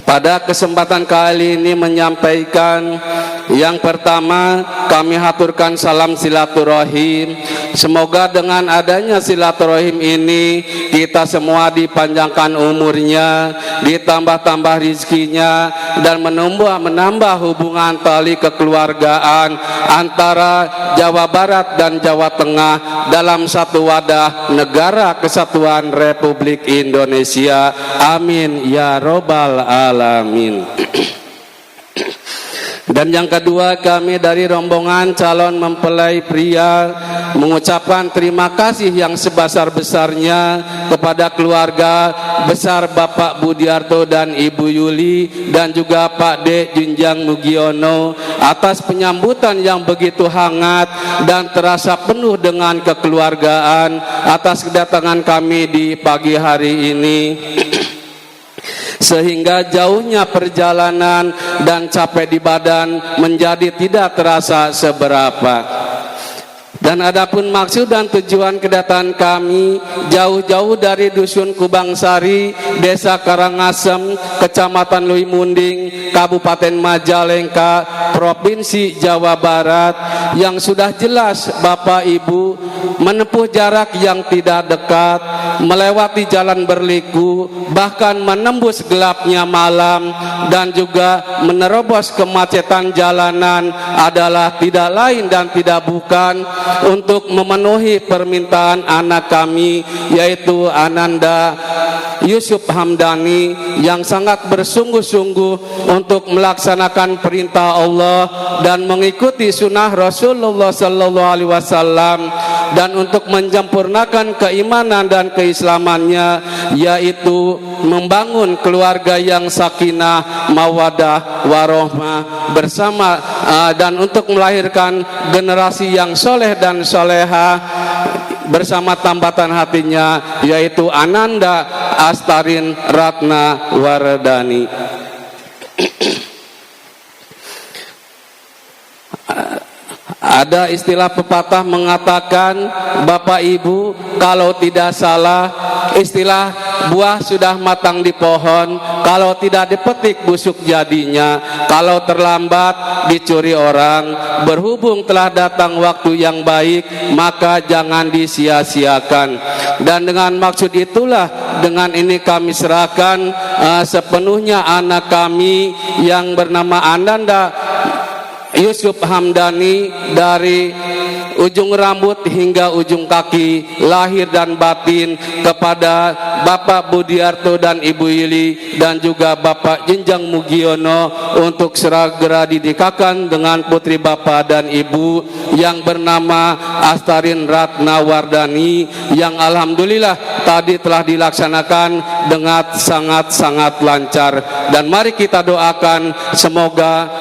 Pada kesempatan kali ini menyampaikan yang pertama, kami haturkan salam silaturahim. Semoga dengan adanya silaturahim ini kita semua dipanjangkan umurnya, ditambah-tambah rizkinya, dan menambah hubungan tali kekeluargaan antara Jawa Barat dan Jawa Tengah dalam satu wadah negara kesatuan Republik Indonesia. Amin ya robbal alamin. Dan yang kedua, kami dari rombongan calon mempelai pria mengucapkan terima kasih yang sebesar-besarnya kepada keluarga besar Bapak Budiarto dan Ibu Yuli dan juga Pak D. Junjang Mugiono atas penyambutan yang begitu hangat dan terasa penuh dengan kekeluargaan atas kedatangan kami di pagi hari ini. Sehingga jauhnya perjalanan dan capek di badan menjadi tidak terasa seberapa. Dan adapun maksud dan tujuan kedatangan kami jauh-jauh dari Dusun Kubangsari, Desa Karangasem, Kecamatan Lui Munding, Kabupaten Majalengka, Provinsi Jawa Barat, yang sudah jelas Bapak Ibu menempuh jarak yang tidak dekat, melewati jalan berliku, bahkan menembus gelapnya malam, dan juga menerobos kemacetan jalanan adalah tidak lain dan tidak bukan untuk memenuhi permintaan anak kami, yaitu Ananda Yusuf Hamdani, yang sangat bersungguh-sungguh untuk melaksanakan perintah Allah dan mengikuti sunnah Rasulullah Sallallahu Alaihi Wasallam, dan untuk menyempurnakan keimanan dan keislamannya, yaitu membangun keluarga yang sakinah, mawadah, warohmah bersama, dan untuk melahirkan generasi yang soleh dan soleha bersama tambatan hatinya, yaitu Ananda Astarin Ratna Wardani. Ada istilah pepatah mengatakan, Bapak Ibu, kalau tidak salah, istilah buah sudah matang di pohon, kalau tidak dipetik busuk jadinya, kalau terlambat dicuri orang. Berhubung telah datang waktu yang baik, maka jangan disia-siakan. Dan dengan maksud itulah, dengan ini kami serahkan sepenuhnya anak kami yang bernama Ananda Yusuf Hamdani, dari ujung rambut hingga ujung kaki, lahir dan batin, kepada Bapak Budiarto dan Ibu Yuli dan juga Bapak Junjang Mugiono untuk segera dinikahkan dengan putri Bapak dan Ibu yang bernama Astarin Ratna Wardani, yang alhamdulillah tadi telah dilaksanakan dengan sangat-sangat lancar. Dan mari kita doakan semoga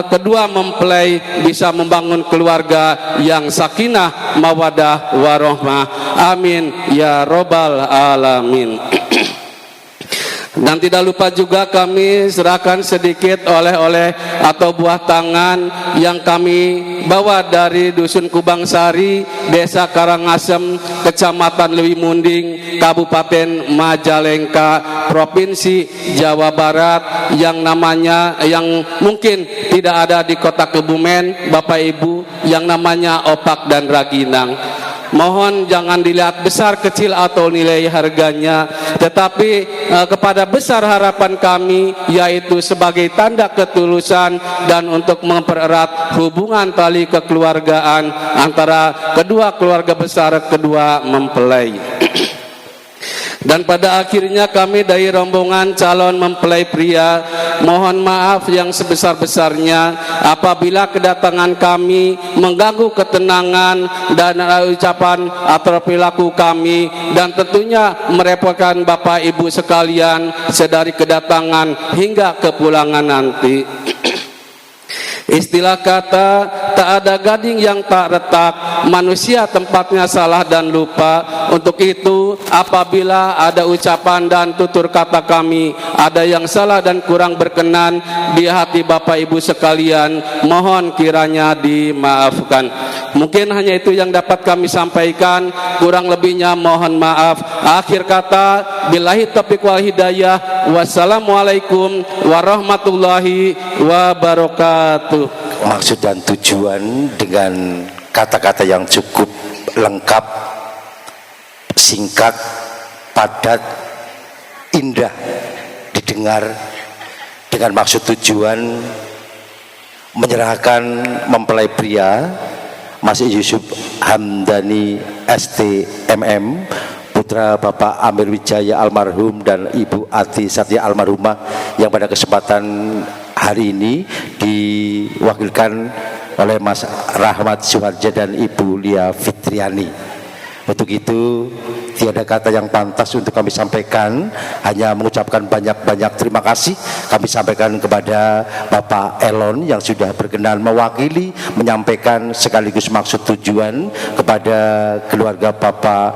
kedua mempelai bisa membangun keluarga yang sakinah, mawadah, warohmah. Amin ya robbal alamin. Dan tidak lupa juga kami serahkan sedikit oleh-oleh atau buah tangan yang kami bawa dari Dusun Kubangsari, Desa Karangasem, Kecamatan Lui Munding, Kabupaten Majalengka, Provinsi Jawa Barat, yang namanya, yang mungkin tidak ada di Kota Kebumen, Bapak Ibu, yang namanya opak dan raginang. mohon jangan dilihat besar kecil atau nilai harganya, tetapi kepada besar harapan kami, yaitu sebagai tanda ketulusan dan untuk mempererat hubungan tali kekeluargaan antara kedua keluarga besar kedua mempelai. Dan pada akhirnya kami dari rombongan calon mempelai pria mohon maaf yang sebesar-besarnya apabila kedatangan kami mengganggu ketenangan dan ucapan atau perilaku kami, dan tentunya merepotkan Bapak Ibu sekalian sedari kedatangan hingga kepulangan nanti. Istilah kata tak ada gading yang tak retak, manusia tempatnya salah dan lupa. Untuk itu apabila ada ucapan dan tutur kata kami ada yang salah dan kurang berkenan di hati Bapak Ibu sekalian, mohon kiranya dimaafkan. Mungkin hanya itu yang dapat kami sampaikan, kurang lebihnya mohon maaf. Akhir kata, billahi taufiq wal hidayah. Wassalamualaikum warahmatullahi wabarakatuh. Maksud dan tujuan dengan kata-kata yang cukup lengkap, singkat, padat, indah didengar, dengan maksud tujuan menyerahkan mempelai pria Mas Yusuf Hamdani STMM, putra Bapak Amir Wijaya almarhum dan Ibu Ati Satya almarhumah, yang pada kesempatan hari ini diwakilkan oleh Mas Rahmat Suharja dan Ibu Lia Fitriani. Untuk itu tiada kata yang pantas untuk kami sampaikan, hanya mengucapkan banyak-banyak terima kasih kami sampaikan kepada Bapak Elon yang sudah berkenan mewakili menyampaikan sekaligus maksud tujuan kepada keluarga Bapak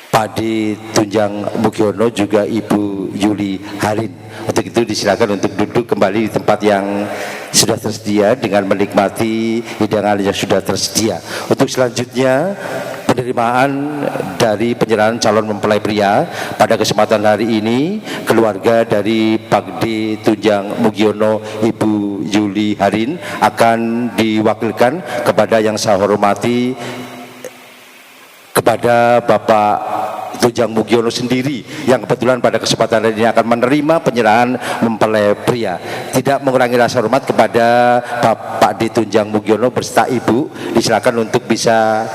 Padi Tunjang Mugiono juga Ibu Yuli Harin. Untuk itu disilakan untuk duduk kembali di tempat yang sudah tersedia dengan menikmati hidangan yang sudah tersedia. Untuk selanjutnya penerimaan dari penyerahan calon mempelai pria pada kesempatan hari ini, keluarga dari Pagdi Tunjang Mugiono Ibu Yuli Harin akan diwakilkan kepada yang saya hormati kepada Bapak Tunjang Mugiono sendiri yang kebetulan pada kesempatan ini akan menerima penyerahan mempelai pria. Tidak mengurangi rasa hormat kepada Bapak di Tunjang Mugiono beserta Ibu, disilakan untuk bisa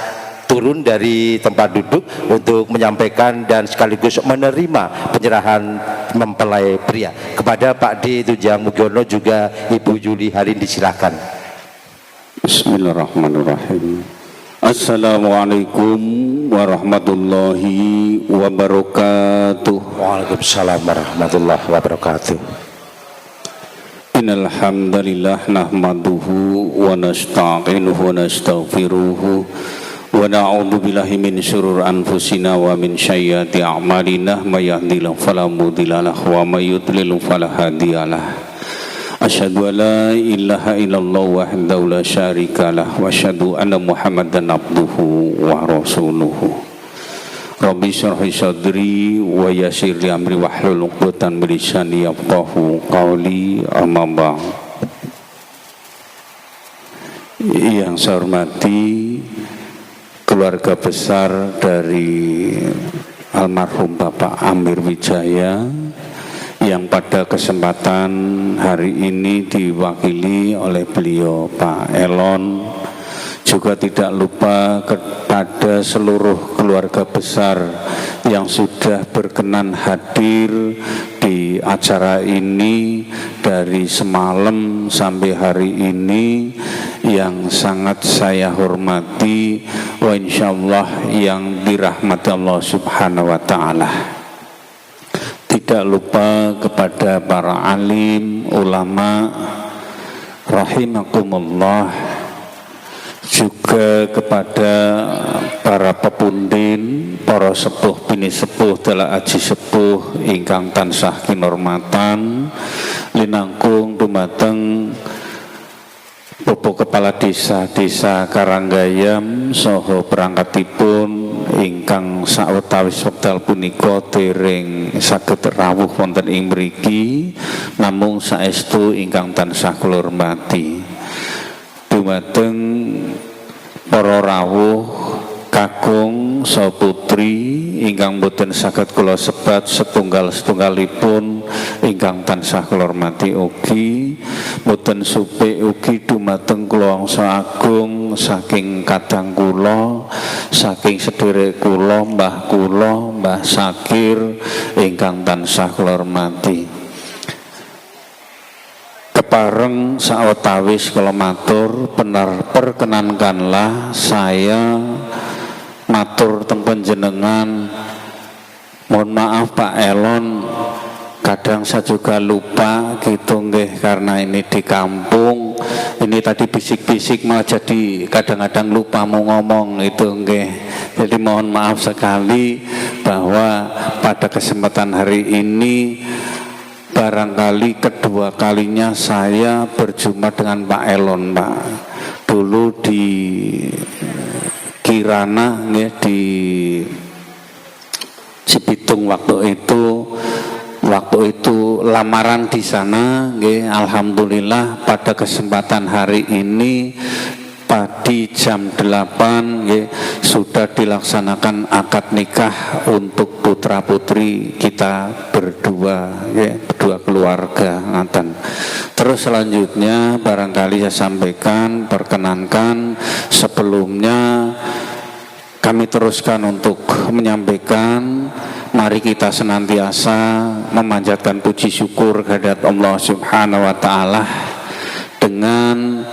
turun dari tempat duduk untuk menyampaikan dan sekaligus menerima penyerahan mempelai pria. Kepada Pak D Tunjang Mugiono juga Ibu Yuli Harin disilakan. Bismillahirrahmanirrahim. Assalamualaikum warahmatullahi wabarakatuh. Waalaikumsalam warahmatullahi wabarakatuh. Innal hamdalillah nahmaduhu wa nasta'inuhu wa nastaghfiruhu wa na'udzu billahi min syururi anfusina wa min sayyiati a'malina may yahdihillahu fala mudilla lahu wa may yudlil fala hadiyalah. Asyhadu an la ilaha illallah wahdahu la syarikalah wa asyhadu anna Muhammadan abduhu wa rasuluhu. Rabbi shrah li sadri wa yassir li amri wahlul 'uqdatam min lisani yafqahu qawli. Amma ba'd. Yang saya hormati keluarga besar dari almarhum Bapak Amir Wijaya yang pada kesempatan hari ini diwakili oleh beliau Pak Elon, juga tidak lupa kepada seluruh keluarga besar yang sudah berkenan hadir di acara ini dari semalam sampai hari ini, yang sangat saya hormati wa insyaallah yang dirahmati Allah Subhanahu wa taala. Tidak lupa kepada para alim, ulama, rahimakumullah, juga kepada para pepundin, para sepuh bini sepuh dalam aji sepuh ingkang tansah kinurmatan, linangkung dumateng Bapak Kepala Desa Karanggayam saha perangkatipun ingkang sawetawis wekdal punika dereng saged rawuh wonten ing mriki, namung saestu ingkang tansah kula hormati. Dumateng para rawuh kakung saha putri ingkang boten saged kula sebat setunggal-setunggalipun ingkang tansah kula hormati ugi boten supik ugi dumateng kula wangsa agung saking kadang kula saking sedherek kula Mbah Sakir ingkang tansah kula hormati. Kepareng sawetawis kula matur perkenankanlah saya matur teng panjenengan. Mohon maaf Pak Elon, kadang saya juga lupa gitu nggih, karena ini di kampung. Ini tadi bisik-bisik malah jadi kadang-kadang lupa mau ngomong itu nggih. Jadi mohon maaf sekali bahwa pada kesempatan hari ini barangkali kedua kalinya saya berjumpa dengan Pak Elon, Pak. Dulu di Kirana ya, di Cibitung waktu itu lamaran di sana ya. Alhamdulillah pada kesempatan hari ini pagi jam 8 ya, sudah dilaksanakan akad nikah untuk putra putri kita berdua ya, berdua keluarga ngaten. Terus selanjutnya barangkali saya sampaikan, perkenankan sebelumnya kami teruskan untuk menyampaikan, mari kita senantiasa memanjatkan puji syukur kehadirat Allah Subhanahu wa taala dengan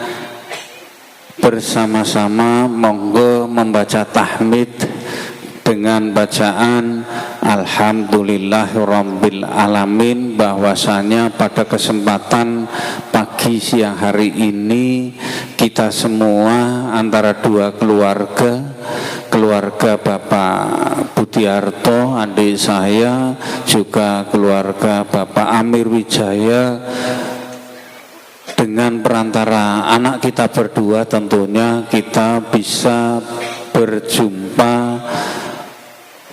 bersama-sama monggo membaca tahmid dengan bacaan Alhamdulillahirabbil alamin, bahwasanya pada kesempatan pagi siang hari ini kita semua antara dua keluarga Bapak Budiarto adik saya, juga keluarga Bapak Amir Wijaya, dengan perantara anak kita berdua tentunya kita bisa berjumpa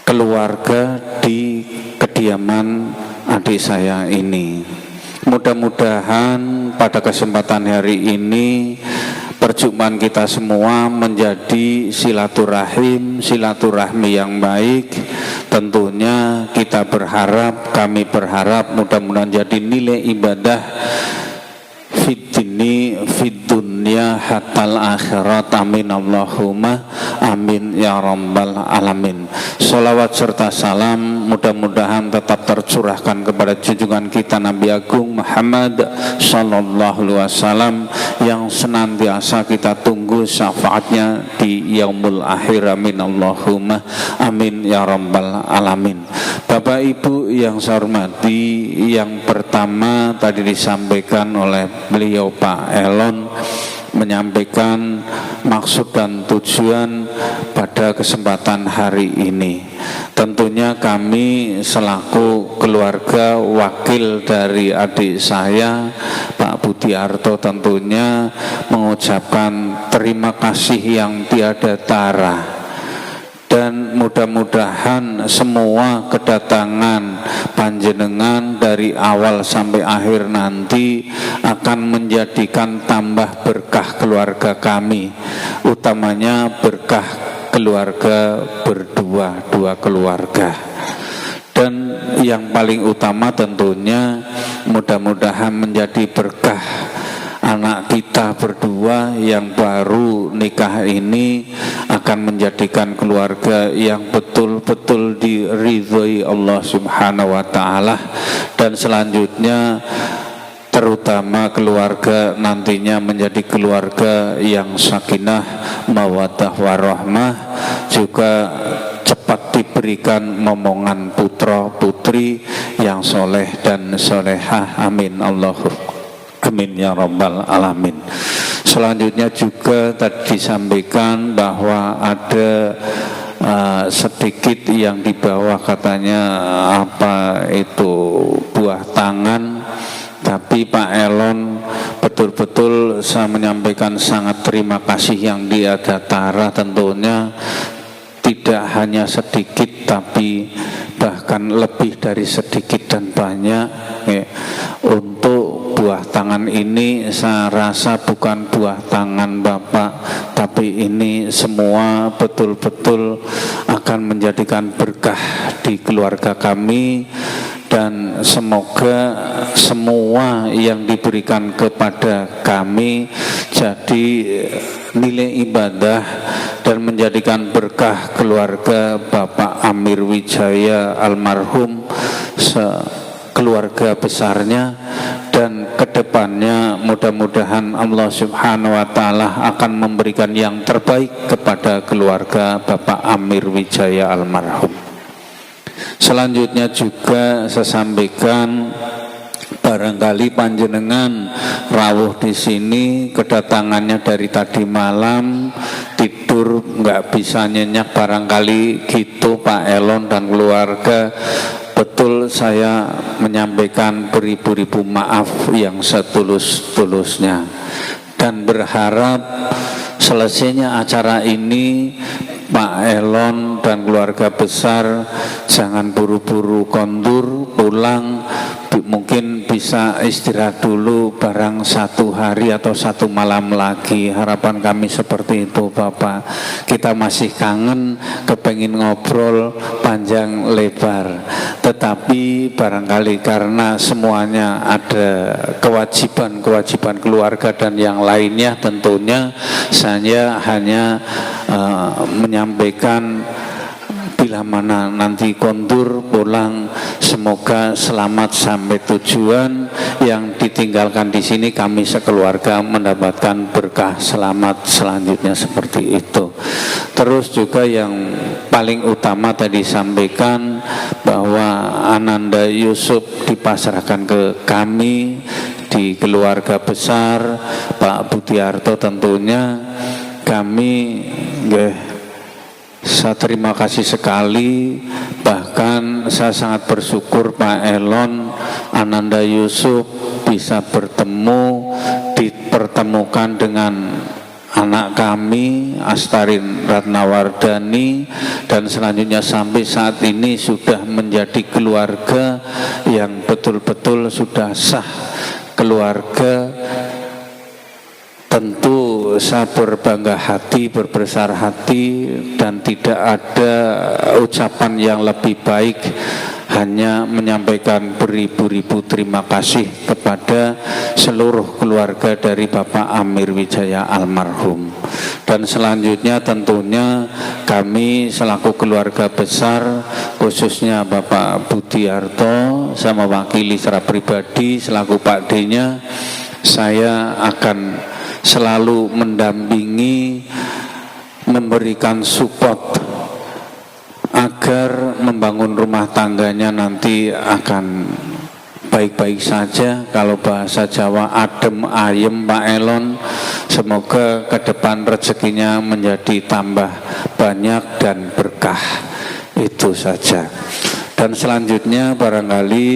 keluarga di kediaman adik saya ini. Mudah-mudahan pada kesempatan hari ini perjumpaan kita semua menjadi silaturahmi yang baik. Tentunya kita berharap, kami berharap mudah-mudahan jadi nilai ibadah fid dunya hatal akhirat, amin Allahumma amin ya rabbal alamin. Salawat serta salam mudah-mudahan tetap tercurahkan kepada junjungan kita Nabi Agung Muhammad sallallahu alaihi wasallam yang senantiasa kita tunggu syafaatnya di yaumul akhir, amin Allahumma amin ya rabbal alamin. Bapak Ibu yang saya hormati, yang pertama tadi disampaikan oleh beliau Pak Elon, menyampaikan maksud dan tujuan pada kesempatan hari ini. Tentunya kami selaku keluarga wakil dari adik saya Pak Budiarto tentunya mengucapkan terima kasih yang tiada tara, dan mudah-mudahan semua kedatangan panjenengan dari awal sampai akhir nanti akan menjadikan tambah berkah keluarga kami, utamanya berkah keluarga berdua, dua keluarga. Dan yang paling utama tentunya mudah-mudahan menjadi berkah anak kita berdua yang baru nikah ini akan menjadikan keluarga yang betul-betul diridhoi Allah Subhanahu wa taala, dan selanjutnya terutama keluarga nantinya menjadi keluarga yang sakinah mawaddah warahmah, juga cepat diberikan momongan putra putri yang soleh dan solehah, amin Allahumma amin ya rabbal alamin. Selanjutnya juga tadi disampaikan bahwa ada sedikit yang di bawah katanya apa itu buah tangan, tapi Pak Elon betul-betul saya menyampaikan sangat terima kasih yang tiada tara, tentunya tidak hanya sedikit tapi bahkan lebih dari sedikit dan banyak ya. Untuk buah tangan ini saya rasa bukan buah tangan Bapak, tapi apik ini semua betul-betul akan menjadikan berkah di keluarga kami, dan semoga semua yang diberikan kepada kami jadi nilai ibadah dan menjadikan berkah keluarga Bapak Amir Wijaya almarhum, keluarga besarnya, dan kedepannya mudah-mudahan Allah Subhanahu wa Ta'ala akan memberikan yang terbaik kepada keluarga Bapak Amir Wijaya almarhum. Selanjutnya juga saya sampaikan, barangkali panjenengan rawuh di sini, kedatangannya dari tadi malam, tidur nggak bisa nyenyak barangkali gitu Pak Elon dan keluarga. Betul, saya menyampaikan beribu-ribu maaf yang setulus-tulusnya, dan berharap selesainya acara ini Pak Elon dan keluarga besar jangan buru-buru kondur pulang, mungkin bisa istirahat dulu barang 1 hari atau 1 malam lagi. Harapan kami seperti itu Bapak. Kita masih kangen, kepengin ngobrol panjang lebar, tetapi barangkali karena semuanya ada kewajiban keluarga dan yang lainnya, tentunya saya hanya menyampaikan bila mana nanti kondur pulang, semoga selamat sampai tujuan. Yang ditinggalkan di sini kami sekeluarga mendapatkan berkah selamat selanjutnya, seperti itu. Terus juga yang paling utama tadi sampaikan bahwa Ananda Yusuf dipasrahkan ke kami di keluarga besar Pak Budiarto, tentunya kami saya terima kasih sekali. Bahkan saya sangat bersyukur Pak Elon, Ananda Yusuf bisa dipertemukan dengan anak kami Astarin Ratnawardhani, dan selanjutnya sampai saat ini sudah menjadi keluarga yang betul-betul sudah sah keluarga. Tentu saya berbangga hati, berbesar hati, dan tidak ada ucapan yang lebih baik, hanya menyampaikan beribu-ribu terima kasih kepada seluruh keluarga dari Bapak Amir Wijaya almarhum. Dan selanjutnya tentunya kami selaku keluarga besar, khususnya Bapak Budiarto, saya mewakili secara pribadi selaku Pak D-nya, saya akan selalu mendampingi, memberikan support agar membangun rumah tangganya nanti akan baik-baik saja. Kalau bahasa Jawa adem ayem Pak Elon, semoga ke depan rezekinya menjadi tambah banyak dan berkah. Itu saja. Dan selanjutnya barangkali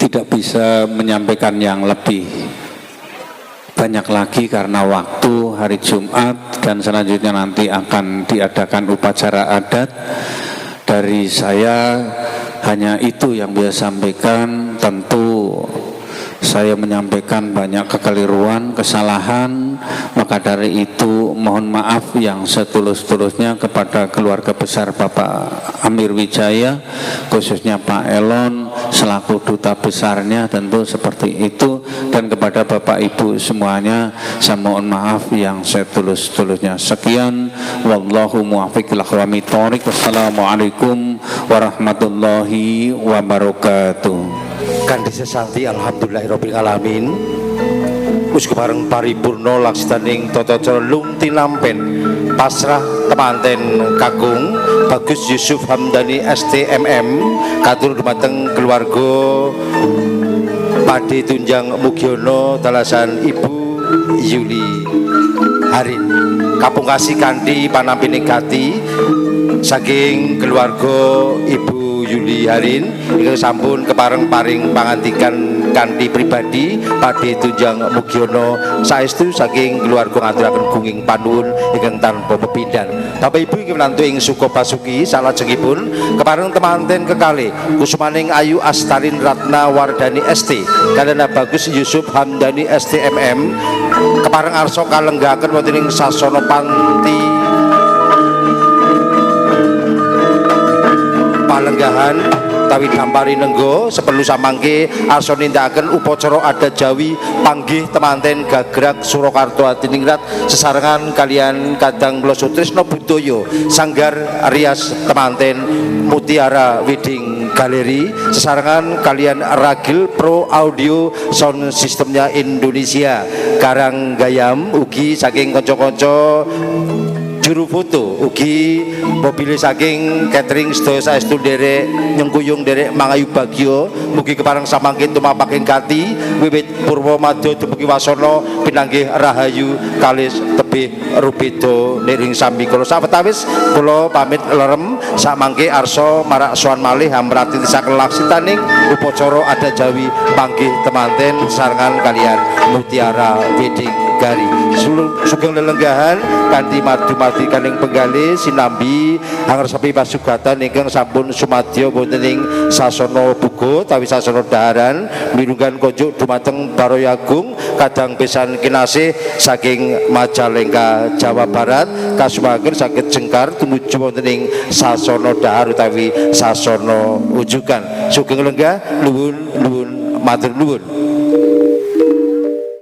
tidak bisa menyampaikan yang lebih banyak lagi karena waktu hari Jumat, dan selanjutnya nanti akan diadakan upacara adat. Dari saya hanya itu yang bisa sampaikan. Tentu saya menyampaikan banyak kekeliruan, kesalahan, maka dari itu mohon maaf yang setulus-tulusnya kepada keluarga besar Bapak Amir Wijaya, khususnya Pak Elon selaku duta besarnya, tentu seperti itu. Dan kepada Bapak Ibu semuanya saya mohon maaf yang setulus-tulusnya. Sekian, wallahu muwaffiq ila aqwamit thoriq. Wassalamualaikum warahmatullahi wabarakatuh. Kanthi sesanti alhamdulillahirabbil alamin. Wis kepareng paripurna laksananing tata cara lumtinampen pasrah kemanten kakung Bagus Yusuf Hamdani STMM katur dumateng keluarga Padi Tunjang Mugiono talasan Ibu Yuli Harin. Kapungkasi kanthi panampining gati saking keluarga Ibu Yuli Harin ingkang sampun kepareng paring pangandikan kanthi pribadi Pakde Tunjang Mugiono saestu saking keluarga ngaturaken gunging panuwun ingkang tanpa pepindhan. Bapak Ibu inggih menantu ing Suko Basuki salajengipun kepareng temanten kekalih Kusumaning Ayu Astarin Ratna Wardani ST kaliyan Bagus Yusuf Hamdani STMM kepareng arsa kalenggaken wonten ing sasana panti palenggahan tawi dampari nenggo seperlu samangke arsa nindakaken upacara adat Jawi panggih temanten gagrag Surakarta Hadiningrat sesarengan kalian kadang kula Sutrisno Budaya Sanggar Rias temanten Mutiara Wedding Galeri sesarengan kalian Ragil Pro Audio Sound Systemnya Indonesia Karang Gayam ugi saking kanca-kanca juru foto ugi mobil saking catering sedaya saestu nderek nyengkuyung nderek mangayu bagya mugi kepareng samangke tumapaking kati wiwit purwa madya dumugi wasana pinanggih rahayu kalis tebih rubeda niring sami kula sawetawis kula pamit lerem samangke arsa marak sowan malih hamrati saking laksitaning upacara adat Jawi panggih temanten sarengan kalian Mutiara Wedding Gari sugeng lelenggahan kanthi madu-madu kaning penggalih sinambi anggersapi pasugatan ingkang sampun sumadya wonten ing sasana buga tawi sasana daharan mirunggan konjuk dumateng Baroyagung kadang pisan kinasih saking Majalengka Jawa Barat kasuwaken saged jengkar tumuju wonten ing sasana dahar utawi sasana ujukan sugeng lenggah nuwun matur nuwun.